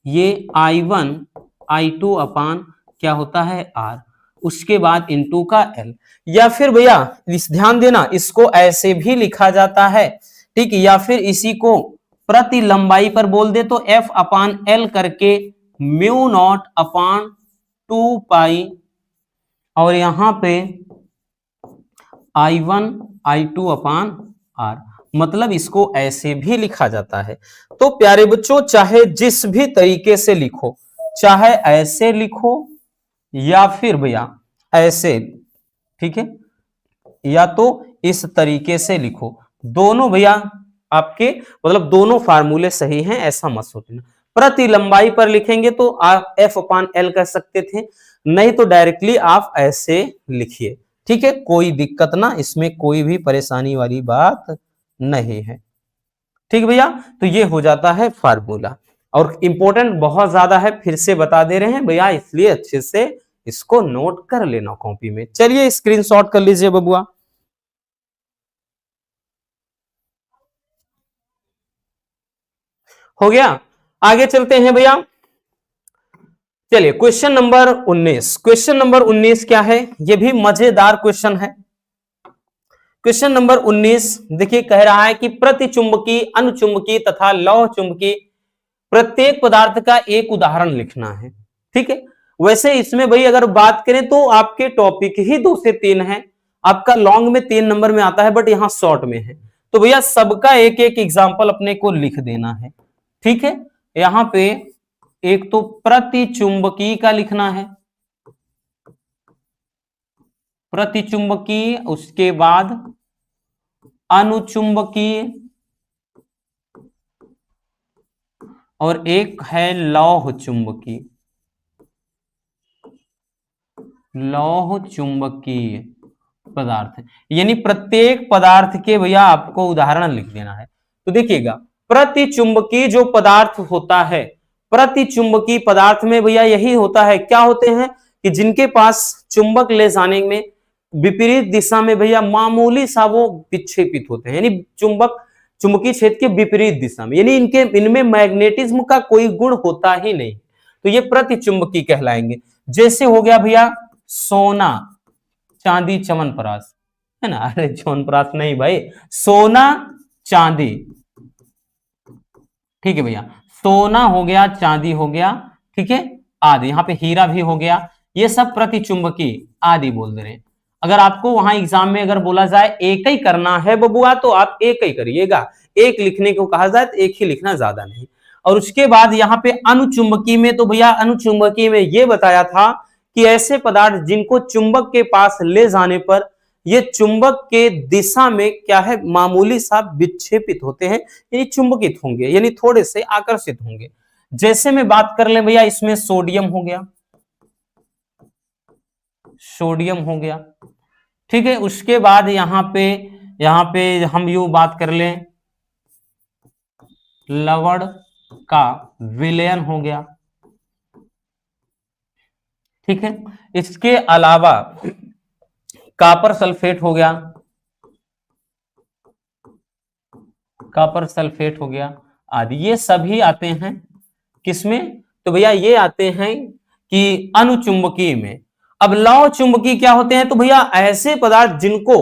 ये I1 I2 अपान क्या होता है? R, उसके बाद इनटू का L। या फिर भैया इस ध्यान देना, इसको ऐसे भी लिखा जाता है, ठीक, या फिर इसी को प्रति लंबाई पर बोल दे तो F अपान L करके म्यू नॉट अपान 2 पाई, और यहां पे I1 I2 अपान R, मतलब इसको ऐसे भी लिखा जाता है। तो प्यारे बच्चों चाहे जिस भी तरीके से लिखो, चाहे ऐसे लिखो या फिर भैया ऐसे, ठीक है, या तो इस तरीके से लिखो, दोनों भैया आपके मतलब दोनों फार्मूले सही हैं, ऐसा मत सोचना। प्रति लंबाई पर लिखेंगे तो आप F अपान L कर सकते थे, नहीं तो डायरेक्टली आप ऐसे लिखिए। ठीक है, कोई दिक्कत ना, इसमें कोई भी परेशानी वाली बात नहीं है। ठीक भैया, तो ये हो जाता है फार्मूला, और इंपॉर्टेंट बहुत ज्यादा है, फिर से बता दे रहे हैं भैया, इसलिए अच्छे से इसको नोट कर लेना कॉपी में। चलिए स्क्रीनशॉट कर लीजिए बबुआ। हो गया। आगे चलते हैं भैया, चलिए क्वेश्चन नंबर 19। क्वेश्चन नंबर 19 क्या है, यह भी मजेदार क्वेश्चन है। क्वेश्चन नंबर 19 देखिए, कह रहा है कि प्रतिचुंबकी, अनुचुंबकी तथा लौह चुंबकी प्रत्येक पदार्थ का एक उदाहरण लिखना है। ठीक है, वैसे इसमें भाई अगर बात करें तो आपके टॉपिक ही 2 से 3 है, आपका लॉन्ग में 3 नंबर में आता है, बट यहां शॉर्ट में है। तो भैया सबका एक एक एग्जाम्पल अपने को लिख देना है। ठीक है, यहां पे एक तो प्रतिचुंबकी का लिखना है, प्रतिचुंबकीय, उसके बाद अनुचुंबकीय, और एक है लौह चुंबकीय, लौह चुंबकीय पदार्थ। यानी प्रत्येक पदार्थ के भैया आपको उदाहरण लिख देना है। तो देखिएगा, प्रतिचुंबकीय जो पदार्थ होता है, प्रतिचुंबकीय पदार्थ में भैया यही होता है, क्या होते हैं कि जिनके पास चुंबक ले जाने में विपरीत दिशा में भैया मामूली सा वो विक्षेपित होते हैं, यानी चुंबकीय क्षेत्र के विपरीत दिशा में, यानी इनमें मैग्नेटिज्म का कोई गुण होता ही नहीं, तो ये प्रतिचुंबकीय कहलाएंगे। जैसे हो गया भैया सोना, चांदी, च्यवनप्राश, है ना, अरे च्यवनप्राश नहीं भाई, सोना, चांदी। ठीक है भैया, सोना हो गया, चांदी हो गया, ठीक है, आदि, यहाँ पे हीरा भी हो गया, ये सब प्रतिचुंबकीय आदि बोल दे रहे हैं। अगर आपको वहां एग्जाम में अगर बोला जाए एक ही करना है बबुआ, तो आप एक ही करिएगा, एक लिखने को कहा जाए तो एक ही लिखना, ज्यादा नहीं। और उसके बाद यहाँ पे अनुचुंबकीय में, तो भैया अनुचुंबकीय में ये बताया था कि ऐसे पदार्थ जिनको चुंबक के पास ले जाने पर ये चुंबक के दिशा में क्या है, मामूली सा विक्षेपित होते हैं, यानी चुंबकित होंगे, यानी थोड़े से आकर्षित होंगे। जैसे मैं बात कर ले भैया, इसमें सोडियम हो गया, सोडियम हो गया, ठीक है। उसके बाद यहां पे हम यूं बात कर लें, लवण का विलयन हो गया, ठीक है। इसके अलावा कॉपर सल्फेट हो गया, कॉपर सल्फेट हो गया आदि, ये सभी आते हैं किसमें, तो भैया ये आते हैं कि अनुचुंबकीय में। अब लौह चुंबकीय क्या होते हैं, तो भैया ऐसे पदार्थ जिनको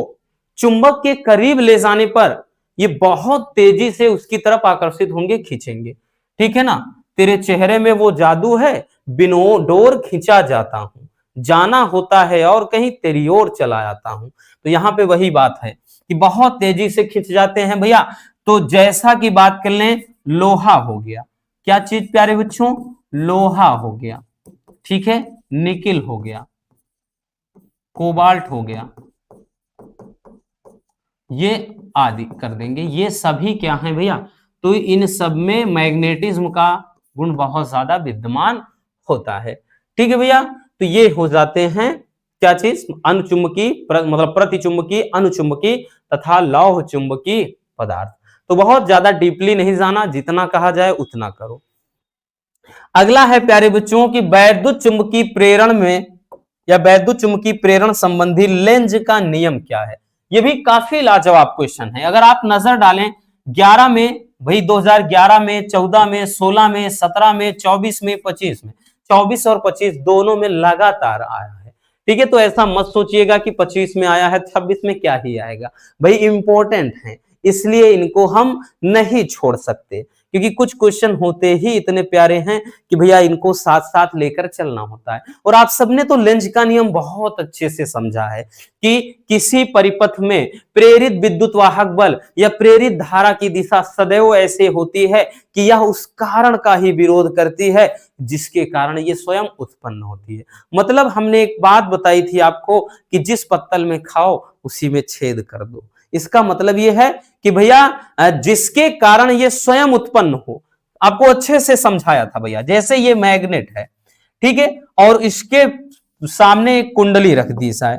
चुंबक के करीब ले जाने पर ये बहुत तेजी से उसकी तरफ आकर्षित होंगे, खींचेंगे, ठीक है ना। तेरे चेहरे में वो जादू है, बिनो डोर खींचा जाता हूं, जाना होता है और कहीं तेरी ओर चला आता हूं। तो यहां पे वही बात है कि बहुत तेजी से खिंच जाते हैं भैया। तो जैसा कि बात कर लें, लोहा हो गया, क्या चीज प्यारे बच्चों, लोहा हो गया, ठीक है, निकिल हो गया, कोबाल्ट हो गया, ये आदि कर देंगे। ये सभी क्या है भैया, तो इन सब में मैग्नेटिज्म का गुण बहुत ज्यादा विद्यमान होता है, ठीक है भैया। तो ये हो जाते हैं क्या चीज, अनुचुंबकीय, मतलब प्रतिचुंबकीय, अनुचुंबकीय तथा लौह चुंबकीय पदार्थ। तो बहुत ज्यादा डीपली नहीं जाना, जितना कहा जाए उतना करो। अगला है प्यारे बच्चों की वैद्युत चुंबकीय प्रेरण में या वैद्युत चुंबकीय प्रेरण संबंधी लेंज का नियम क्या है। यह भी काफी लाजवाब क्वेश्चन है। अगर आप नजर डालें 11 में, भाई 2011 में, 14 में, 16 में, 17 में, 24 में, 25 में, 24 और 25 दोनों में लगातार आया है, ठीक है। तो ऐसा मत सोचिएगा कि 25 में आया है 26 में क्या ही आएगा, भाई इंपॉर्टेंट है, इसलिए इनको हम नहीं छोड़ सकते, क्योंकि कुछ क्वेश्चन होते ही इतने प्यारे हैं कि भैया इनको साथ साथ लेकर चलना होता है। और आप सबने तो लेंज का नियम बहुत अच्छे से समझा है कि किसी परिपथ में प्रेरित विद्युत वाहक बल या प्रेरित धारा की दिशा सदैव ऐसे होती है कि यह उस कारण का ही विरोध करती है जिसके कारण ये स्वयं उत्पन्न होती है। मतलब हमने एक बात बताई थी आपको कि जिस पत्तल में खाओ उसी में छेद कर दो। इसका मतलब यह है कि भैया जिसके कारण ये स्वयं उत्पन्न हो, आपको अच्छे से समझाया था भैया। जैसे ये मैग्नेट है, ठीक है, और इसके सामने एक कुंडली रख दी है,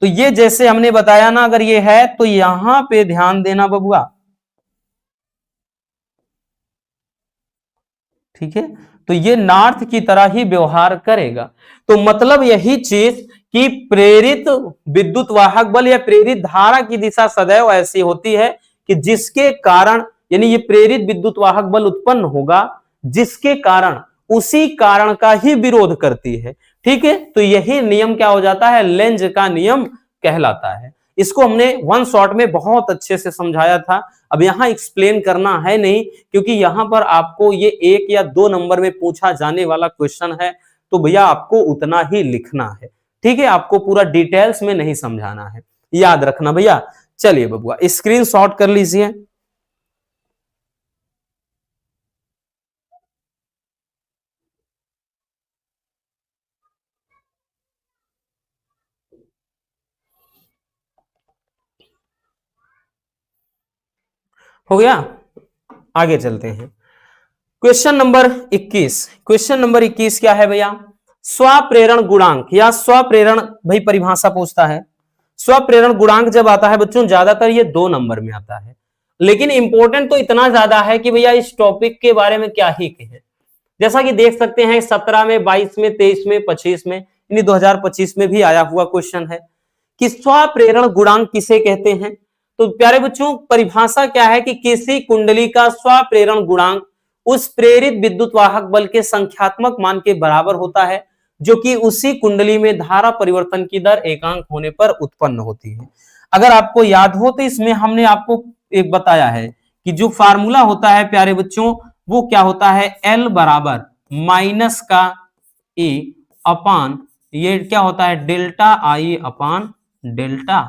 तो ये जैसे हमने बताया ना, अगर ये है तो यहां पे ध्यान देना बबुआ, ठीक है, तो ये नॉर्थ की तरह ही व्यवहार करेगा। तो मतलब यही चीज कि प्रेरित विद्युत वाहक बल या प्रेरित धारा की दिशा सदैव ऐसी होती है कि जिसके कारण यानी ये प्रेरित विद्युत वाहक बल उत्पन्न होगा जिसके कारण उसी कारण का ही विरोध करती है। ठीक है, तो यही नियम क्या हो जाता है, लेंज का नियम कहलाता है। इसको हमने वन शॉट में बहुत अच्छे से समझाया था, अब यहां एक्सप्लेन करना है नहीं, क्योंकि यहां पर आपको ये 1 या 2 नंबर में पूछा जाने वाला क्वेश्चन है, तो भैया आपको उतना ही लिखना है। ठीक है, आपको पूरा डिटेल्स में नहीं समझाना है, याद रखना भैया। चलिए बबुआ स्क्रीनशॉट कर लीजिए। हो गया, आगे चलते हैं। Question number 21। क्वेश्चन नंबर 21 क्या है भैया, स्वप्रेरण गुणांक या स्वप्रेरण, भाई परिभाषा पूछता है। स्वप्रेरण गुणांक जब आता है बच्चों, ज्यादातर ये 2 नंबर में आता है, लेकिन इंपॉर्टेंट तो इतना ज्यादा है कि भैया इस टॉपिक के बारे में क्या ही कहें। जैसा कि देख सकते हैं 17 में, 22 में, 23 में, 25 में, यानी 2025 में भी आया हुआ क्वेश्चन है कि स्वप्रेरण गुणांक किसे कहते हैं। तो प्यारे बच्चों परिभाषा क्या है कि किसी कुंडली का स्वप्रेरण गुणांक उस प्रेरित विद्युत वाहक बल के संख्यात्मक मान के बराबर होता है जो कि उसी कुंडली में धारा परिवर्तन की दर एकांक होने पर उत्पन्न होती है। अगर आपको याद हो तो इसमें हमने आपको एक बताया है कि जो फार्मूला होता है प्यारे बच्चों वो क्या होता है, एल बराबर माइनस का ए अपान ये क्या होता है डेल्टा आई अपान डेल्टा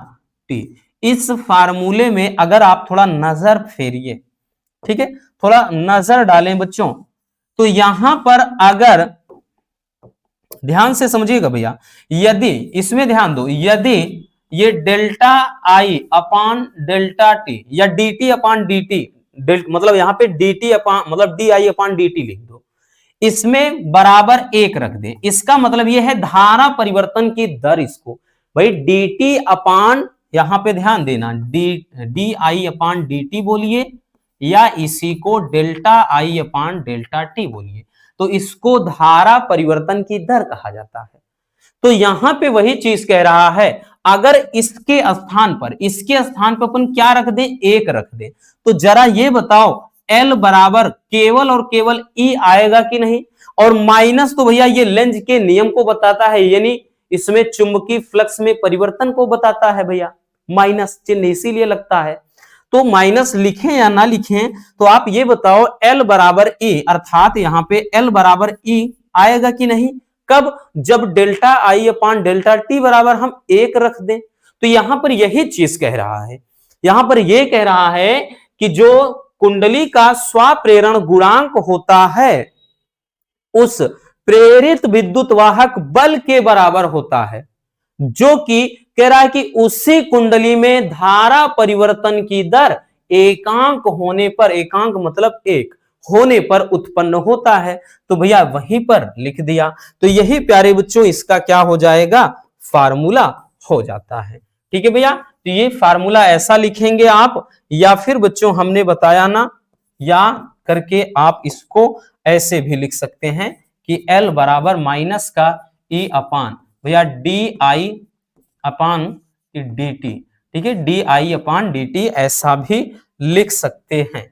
टी। इस फार्मूले में अगर आप थोड़ा नजर फेरिए, ठीक है, थोड़ा नजर डालें बच्चों, तो यहां पर अगर ध्यान से समझिएगा भैया, यदि इसमें ध्यान दो, यदि ये डेल्टा आई अपान डेल्टा टी या D T upon D T, मतलब यहां पे डी टी अपान मतलब D I upon D T लिख दो, इसमें बराबर 1 रख दे, इसका मतलब यह है धारा परिवर्तन की दर, इसको भाई डी टी अपान, यहां पे ध्यान देना, D I upon D T बोलिए या इसी को डेल्टा आई अपान डेल्टा टी बोलिए, तो इसको धारा परिवर्तन की दर कहा जाता है। तो यहां पे वही चीज कह रहा है, अगर इसके स्थान पर अपन क्या रख दें, 1 रख दें, तो जरा ये बताओ L बराबर केवल और केवल E आएगा कि नहीं। और माइनस तो भैया ये लेंज के नियम को बताता है, यानी इसमें चुंबकीय फ्लक्स में परिवर्तन को बताता है भैया, माइनस चिन्ह इसीलिए लगता है। तो माइनस लिखें या ना लिखें, तो आप ये बताओ L बराबर E, अर्थात यहां पे L बराबर E आएगा कि नहीं, कब, जब डेल्टा आई अपान डेल्टा टी बराबर हम 1 रख दें। तो यहां पर यही चीज कह रहा है, यहां पर यह कह रहा है कि जो कुंडली का स्वप्रेरण गुणांक होता है उस प्रेरित विद्युत वाहक बल के बराबर होता है, जो कि कह रहा है कि उसी कुंडली में धारा परिवर्तन की दर एकांक होने पर, एकांक मतलब 1 होने पर उत्पन्न होता है। तो भैया वहीं पर लिख दिया, तो यही प्यारे बच्चों इसका क्या हो जाएगा, फार्मूला हो जाता है। ठीक है भैया, तो ये फार्मूला ऐसा लिखेंगे आप, या फिर बच्चों हमने बताया ना, या करके आप इसको ऐसे भी लिख सकते हैं कि L बराबर माइनस का E अपान भैया D I upon D T, ठीक है, D I upon D T ऐसा भी लिख सकते हैं।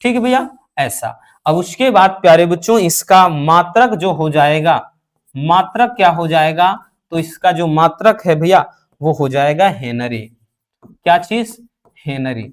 ठीक है भैया, ऐसा। अब उसके बाद प्यारे बच्चों इसका मात्रक जो हो जाएगा, मात्रक क्या हो जाएगा, तो इसका जो मात्रक है भैया वो हो जाएगा हेनरी। क्या चीज, हेनरी।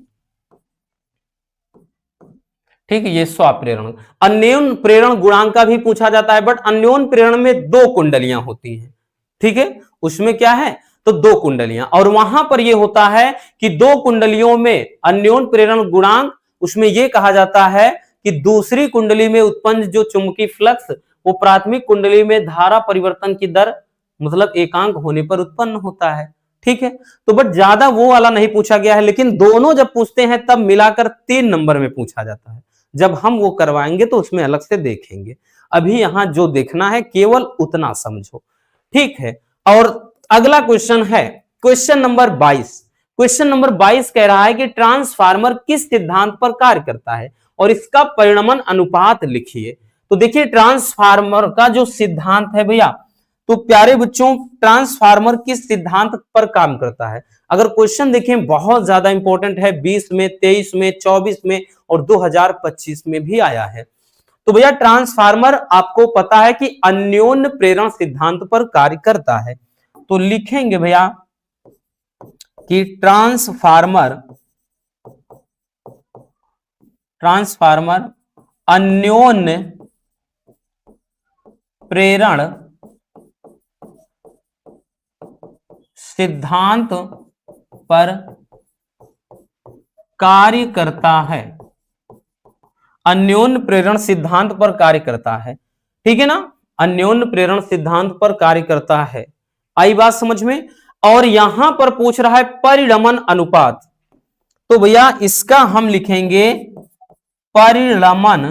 ठीक है, ये स्वप्रेरण। अन्योन प्रेरण गुणांक का भी पूछा जाता है, बट अन्योन प्रेरण में 2 कुंडलियां होती हैं। ठीक है, उसमें क्या है, तो 2 कुंडलियां, और वहां पर यह होता है कि 2 कुंडलियों में अन्योन प्रेरण गुणांक, उसमें यह कहा जाता है कि दूसरी कुंडली में उत्पन्न जो चुंबकीय फ्लक्स वो प्राथमिक कुंडली में धारा परिवर्तन की दर मतलब एकांक होने पर उत्पन्न होता है। ठीक है, तो बट ज्यादा वो वाला नहीं पूछा गया है, लेकिन दोनों जब पूछते हैं तब मिलाकर 3 नंबर में पूछा जाता है। जब हम वो करवाएंगे तो उसमें अलग से देखेंगे, अभी यहां जो देखना है केवल उतना समझो। ठीक है, और अगला क्वेश्चन है क्वेश्चन नंबर 22। क्वेश्चन नंबर 22 कह रहा है कि ट्रांसफार्मर किस सिद्धांत पर कार्य करता है और इसका परिणमन अनुपात लिखिए। तो देखिए ट्रांसफार्मर का जो सिद्धांत है भैया, तो प्यारे बच्चों ट्रांसफार्मर किस सिद्धांत पर काम करता है? अगर क्वेश्चन देखें बहुत ज्यादा इंपॉर्टेंट है, 20 में, 23 में, 24 में और 2025 में भी आया है। तो भैया ट्रांसफार्मर आपको पता है कि अन्योन्य प्रेरण सिद्धांत पर कार्य करता है। तो लिखेंगे भैया कि ट्रांसफार्मर अन्योन्य प्रेरण सिद्धांत पर कार्य करता है। अन्योन्य प्रेरण सिद्धांत पर कार्य करता है, ठीक है ना, अन्योन्य प्रेरण सिद्धांत पर कार्य करता है। आई बात समझ में? और यहां पर पूछ रहा है परिणमन अनुपात, तो भैया इसका हम लिखेंगे परिणमन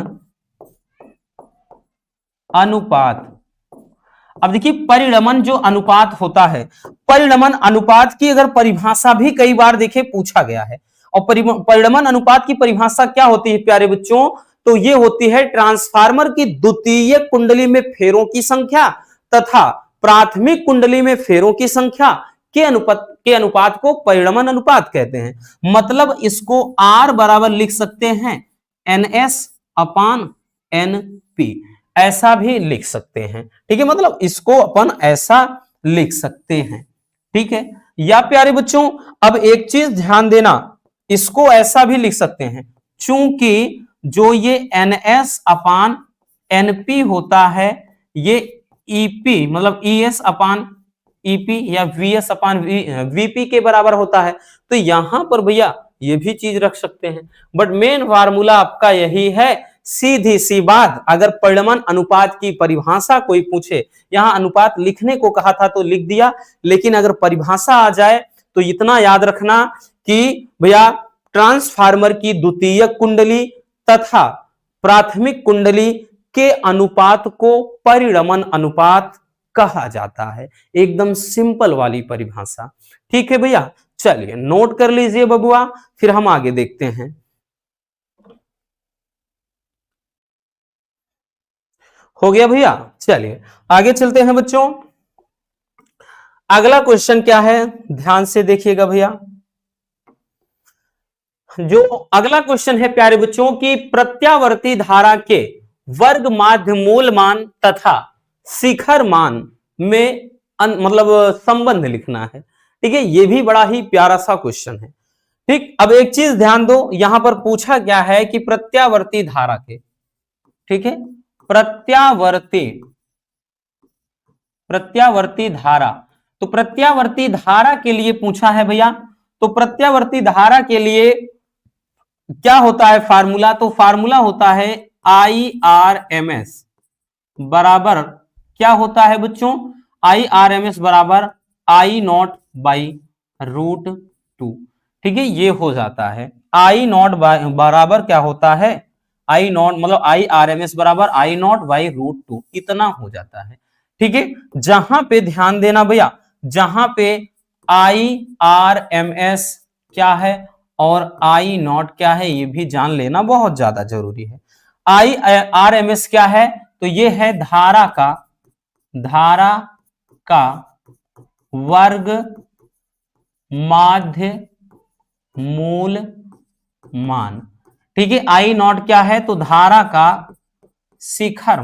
अनुपात। अब देखिए परिणमन जो अनुपात होता है, परिणमन अनुपात की अगर परिभाषा भी कई बार देखे पूछा गया है। और परिणमन अनुपात की परिभाषा क्या होती है प्यारे बच्चों? तो ये होती है ट्रांसफार्मर की द्वितीय कुंडली में फेरों की संख्या तथा प्राथमिक कुंडली में फेरों की संख्या के अनुपात को परिणमन अनुपात कहते हैं। मतलब इसको R बराबर लिख सकते हैं NS/NP, ऐसा भी लिख सकते हैं, ठीक है, मतलब इसको अपन ऐसा लिख सकते हैं, ठीक है। या प्यारे बच्चों अब एक चीज ध्यान देना, इसको ऐसा भी लिख सकते हैं, चूंकि जो ये NS/NP होता है ये EP मतलब ES/EP या VS/VP के बराबर होता है। तो यहां पर भैया ये भी चीज रख सकते हैं, बट मेन फार्मूला आपका यही है। सीधी सी बात, अगर परिणमन अनुपात की परिभाषा कोई पूछे, यहां अनुपात लिखने को कहा था तो लिख दिया, लेकिन अगर परिभाषा आ जाए तो इतना याद रखना कि भैया ट्रांसफार्मर की द्वितीय कुंडली तथा प्राथमिक कुंडली के अनुपात को परिणमन अनुपात कहा जाता है। एकदम सिंपल वाली परिभाषा, ठीक है भैया। चलिए नोट कर लीजिए बबुआ, फिर हम आगे देखते हैं। हो गया भैया, चलिए आगे चलते हैं बच्चों। अगला क्वेश्चन क्या है, ध्यान से देखिएगा भैया। जो अगला क्वेश्चन है प्यारे बच्चों की प्रत्यावर्ती धारा के वर्ग माध्य मूल मान तथा शिखर मान में मतलब संबंध लिखना है, ठीक है। ये भी बड़ा ही प्यारा सा क्वेश्चन है, ठीक। अब एक चीज ध्यान दो, यहां पर पूछा गया है कि प्रत्यावर्ती धारा के, ठीक है, प्रत्यावर्ती धारा, तो प्रत्यावर्ती धारा के लिए पूछा है भैया। तो प्रत्यावर्ती धारा के लिए क्या होता है फार्मूला? तो फार्मूला होता है IRMS बराबर क्या होता है बच्चों? IRMS बराबर I0/√2, ठीक है, ये हो जाता है। I0 बराबर क्या होता है? I0 मतलब IRMS बराबर I0/√2, इतना हो जाता है, ठीक है। जहां पे ध्यान देना भैया, जहां पे IRMS क्या है और I0 क्या है ये भी जान लेना बहुत ज्यादा जरूरी है। IRMS क्या है? तो ये है धारा का वर्ग माध्य मूल मान, ठीक है। I0 क्या है? तो धारा का शिखर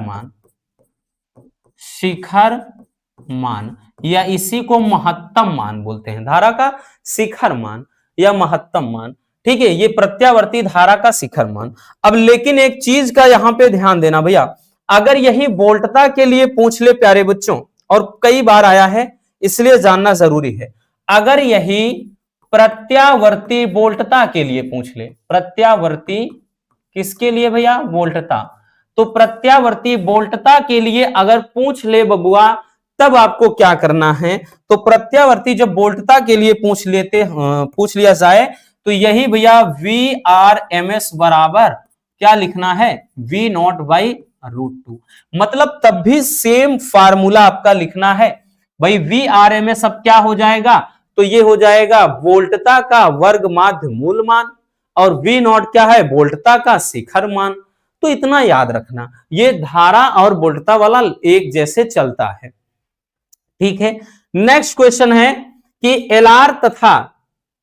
मान या इसी को महत्तम मान बोलते हैं, धारा का शिखर मान या महत्तम मान, ठीक है। ये प्रत्यावर्ती धारा का शिखर मान। अब लेकिन एक चीज का यहां पे ध्यान देना भैया, अगर यही वोल्टता के लिए पूछ ले प्यारे बच्चों, और कई बार आया है इसलिए जानना जरूरी है, अगर यही प्रत्यावर्ती वोल्टता के लिए पूछ ले, प्रत्यावर्ती किसके लिए भैया? वोल्टता। तो प्रत्यावर्ती वोल्टता के लिए अगर पूछ ले बबुआ, तब आपको क्या करना है? तो प्रत्यावर्ती जब वोल्टता के लिए पूछ लिया जाए तो यही भैया VRMS बराबर क्या लिखना है? V0/√2। मतलब तब भी सेम फार्मूला आपका लिखना है भाई। VRMS अब क्या हो जाएगा? तो ये हो जाएगा वोल्टता का वर्ग माध्य मूल मान, और V0 क्या है? वोल्टता का शिखर मान। तो इतना याद रखना, ये धारा और वोल्टता वाला एक जैसे चलता है। ठीक है। नेक्स्ट क्वेश्चन है कि एलआर तथा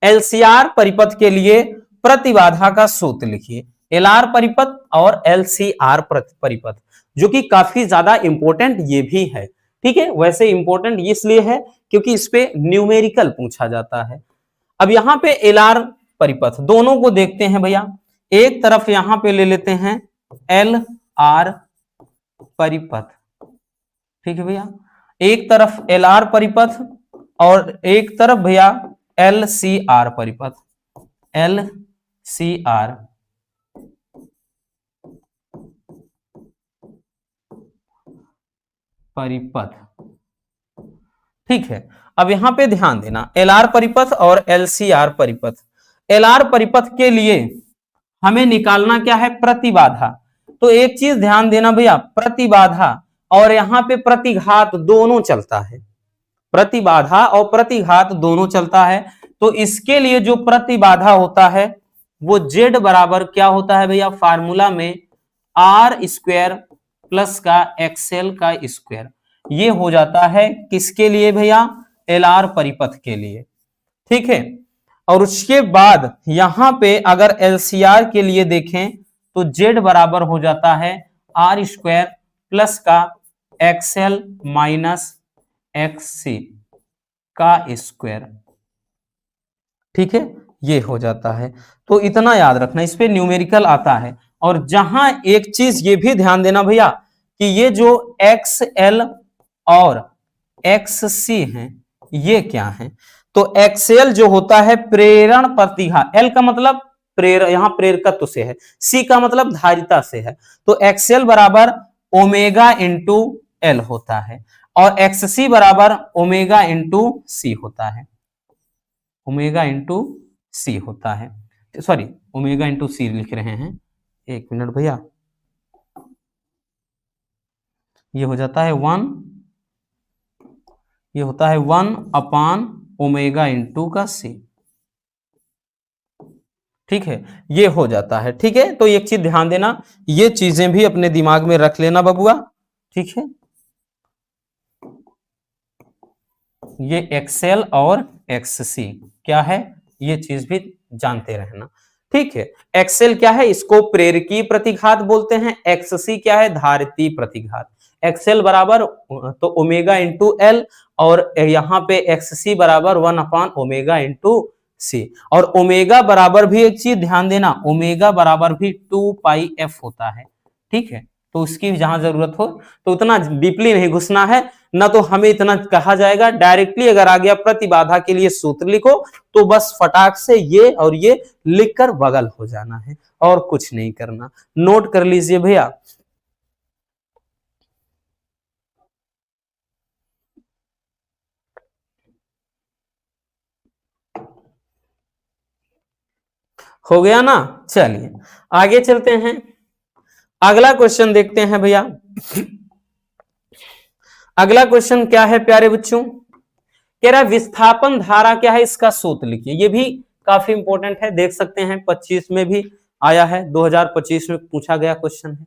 एलसीआर परिपथ के लिए प्रतिबाधा का सूत्र लिखिए। एलआर परिपथ और एलसीआर परिपथ, जो कि काफी ज्यादा इंपॉर्टेंट ये भी है। ठीक है, वैसे इंपॉर्टेंट इसलिए है क्योंकि इस पे न्यूमेरिकल पूछा जाता है। अब यहां पे एलआर परिपथ दोनों को देखते हैं भैया। एक तरफ यहां पे ले लेते हैं एल आर परिपथ, ठीक है भैया, एक तरफ एल आर परिपथ और एक तरफ भैया एल सी आर परिपथ, एल सी आर। परिपथ, ठीक है। अब यहां पे ध्यान देना, एल आर परिपथ और एल सी आर परिपथ। एल आर परिपथ के लिए हमें निकालना क्या है, प्रतिबाधा। तो एक चीज ध्यान देना भैया, प्रतिबाधा और यहां पे प्रतिघात दोनों चलता है। प्रतिबाधा और प्रतिघात दोनों चलता है। तो इसके लिए जो प्रतिबाधा होता है वो जेड बराबर क्या होता है भैया, फार्मूला में आर स्क्वायर प्लस का एक्सएल का स्क्वायर। ये हो जाता है किसके लिए भैया, एल आर परिपथ के लिए। ठीक है। और उसके बाद यहां पे अगर एलसीआर के लिए देखें तो जेड बराबर हो जाता है आर स्क्वायर प्लस का एक्सएल माइनस एक्ससी का स्क्वायर। ठीक है, ये हो जाता है। तो इतना याद रखना, इस पे न्यूमेरिकल आता है। और जहां एक चीज ये भी ध्यान देना भैया कि ये जो एक्स एल और एक्स सी है ये क्या है, तो एक्सएल जो होता है प्रेरण प्रतिघात, एल का मतलब यहां प्रेरकत्व से है, सी का मतलब धारिता से है। तो एक्सएल बराबर ओमेगा इंटू एल होता है और एक्ससी बराबर ओमेगा इंटू सी होता है। ओमेगा इंटू सी होता है, सॉरी ओमेगा इंटू सी लिख रहे हैं, एक मिनट भैया। ये हो जाता है 1, ये होता है 1 अपान ओमेगा इंटू का सी। ठीक है, ये हो जाता है। ठीक है, तो एक चीज ध्यान देना, ये चीजें भी अपने दिमाग में रख लेना बबुआ। ठीक है, ये एक्सएल और एक्ससी क्या है, ये चीज भी जानते रहना। ठीक है, एक्सएल क्या है, इसको प्रेरकीय प्रतिघात बोलते हैं। एक्ससी क्या है, धारितीय प्रतिघात। एक्सएल बराबर तो ओमेगा इंटू एल और यहां पे एक्ससी बराबर 1 अपान ओमेगा इंटू सी। और ओमेगा बराबर भी एक चीज ध्यान देना, ओमेगा बराबर भी 2 पाई एफ होता है। ठीक है, तो उसकी जहां जरूरत हो तो उतना डीपली नहीं घुसना है ना, तो हमें इतना कहा जाएगा। डायरेक्टली अगर आ गया प्रतिबाधा के लिए सूत्र लिखो तो बस फटाक से ये और ये लिखकर बगल हो जाना है और कुछ नहीं करना। नोट कर लीजिए भैया। हो गया ना, चलिए आगे चलते हैं। अगला क्वेश्चन देखते हैं भैया। अगला क्वेश्चन क्या है प्यारे बच्चों, कह रहा है विस्थापन धारा क्या है, इसका सूत्र लिखिए। ये भी काफी इंपॉर्टेंट है, देख सकते हैं 25 में भी आया है, 2025 में पूछा गया क्वेश्चन है।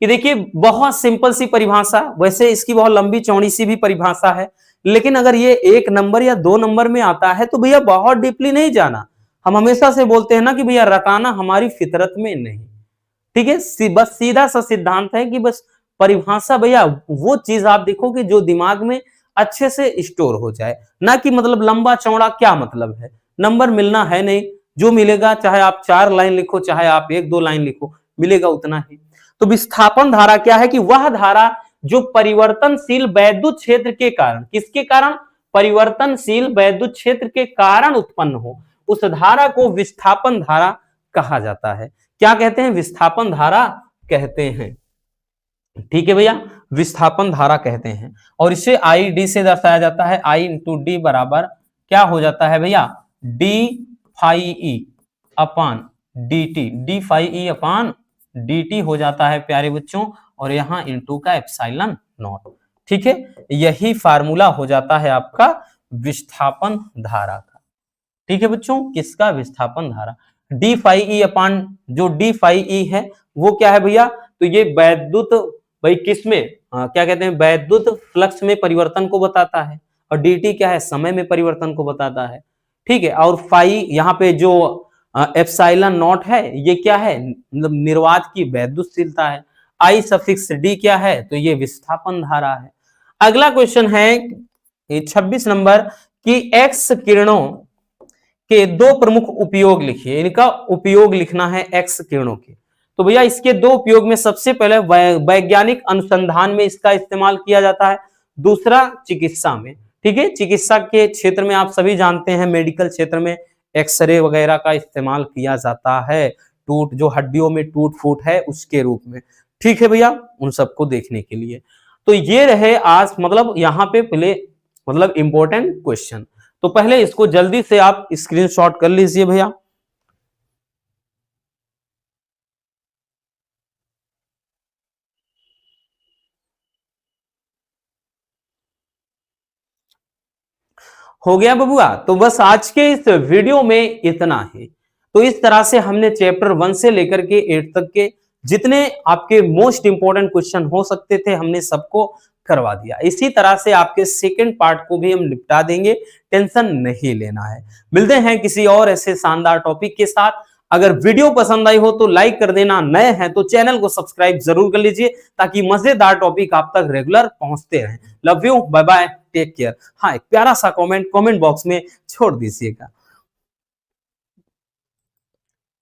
कि देखिए बहुत सिंपल सी परिभाषा, वैसे इसकी बहुत लंबी चौड़ी सी भी परिभाषा है, लेकिन अगर ये 1 नंबर या 2 नंबर में आता है तो भैया बहुत डीपली नहीं जाना। हम हमेशा से बोलते हैं ना कि भैया रटाना हमारी फितरत में नहीं। ठीक है, बस सीधा सा सिद्धांत है कि बस परिभाषा भैया वो चीज आप देखो कि जो दिमाग में अच्छे से स्टोर हो जाए, ना कि मतलब लंबा चौड़ा क्या मतलब है, नंबर मिलना है नहीं, जो मिलेगा चाहे आप 4 लाइन लिखो चाहे आप 1-2 लाइन लिखो, मिलेगा उतना ही। तो विस्थापन धारा क्या है कि वह धारा जो परिवर्तनशील वैद्युत क्षेत्र के कारण, किसके कारण, परिवर्तनशील वैद्युत क्षेत्र के कारण उत्पन्न हो, उस धारा को विस्थापन धारा कहा जाता है। क्या कहते हैं, विस्थापन धारा कहते हैं। ठीक है भैया, विस्थापन धारा कहते हैं। और इसे आई डी से दर्शाया जाता है, आई इंटू डी बराबर क्या हो जाता है भैया, D phi E upon D T, D phi E upon D T हो जाता है प्यारे बच्चों, और यहां इंटू का एप्सिलॉन नॉट। ठीक है, यही फार्मूला हो जाता है आपका विस्थापन धारा का। ठीक है बच्चों, किसका, विस्थापन धारा। डी फाई ई अपान जो डी फाई ई है वो क्या है भैया, तो ये वैद्युत भाई किसमें क्या कहते हैं, वैद्युत फ्लक्स में परिवर्तन को बताता है, और dt क्या है, समय में परिवर्तन को बताता है। ठीक है, और फाई यहाँ पे जो एप्सिलॉन नॉट है ये क्या है, मतलब निर्वात की वैद्युतशीलता है। आई सफिक्स डी क्या है, तो ये विस्थापन धारा है। अगला क्वेश्चन है 26 नंबर की एक्स किरणों के दो प्रमुख उपयोग लिखिए। इनका उपयोग लिखना है एक्स किरणों के। तो भैया इसके दो उपयोग में सबसे पहले वैज्ञानिक अनुसंधान में इसका इस्तेमाल किया जाता है, दूसरा चिकित्सा में। ठीक है, चिकित्सा के क्षेत्र में आप सभी जानते हैं, मेडिकल क्षेत्र में एक्सरे वगैरह का इस्तेमाल किया जाता है, टूट जो हड्डियों में टूट फूट है उसके रूप में। ठीक है भैया, उन सबको देखने के लिए। तो ये रहे आज मतलब यहाँ पे पहले मतलब इंपॉर्टेंट क्वेश्चन। तो पहले इसको जल्दी से आप स्क्रीनशॉट कर लीजिए भैया। हो गया बबुआ। तो बस आज के इस वीडियो में इतना ही। तो इस तरह से हमने चैप्टर 1 से लेकर के 8 तक के जितने आपके मोस्ट इंपॉर्टेंट क्वेश्चन हो सकते थे हमने सबको करवा दिया। इसी तरह से आपके सेकंड पार्ट को भी हम निपटा देंगे, टेंशन नहीं लेना है। मिलते हैं किसी और ऐसे शानदार टॉपिक के साथ। अगर वीडियो पसंद आई हो तो लाइक कर देना, नए हैं तो चैनल को सब्सक्राइब जरूर कर लीजिए ताकि मजेदार टॉपिक आप तक रेगुलर पहुंचते रहें। Love you, bye bye, take care. हाँ, एक प्यारा सा कमेंट बॉक्स में छोड़ दीजिएगा।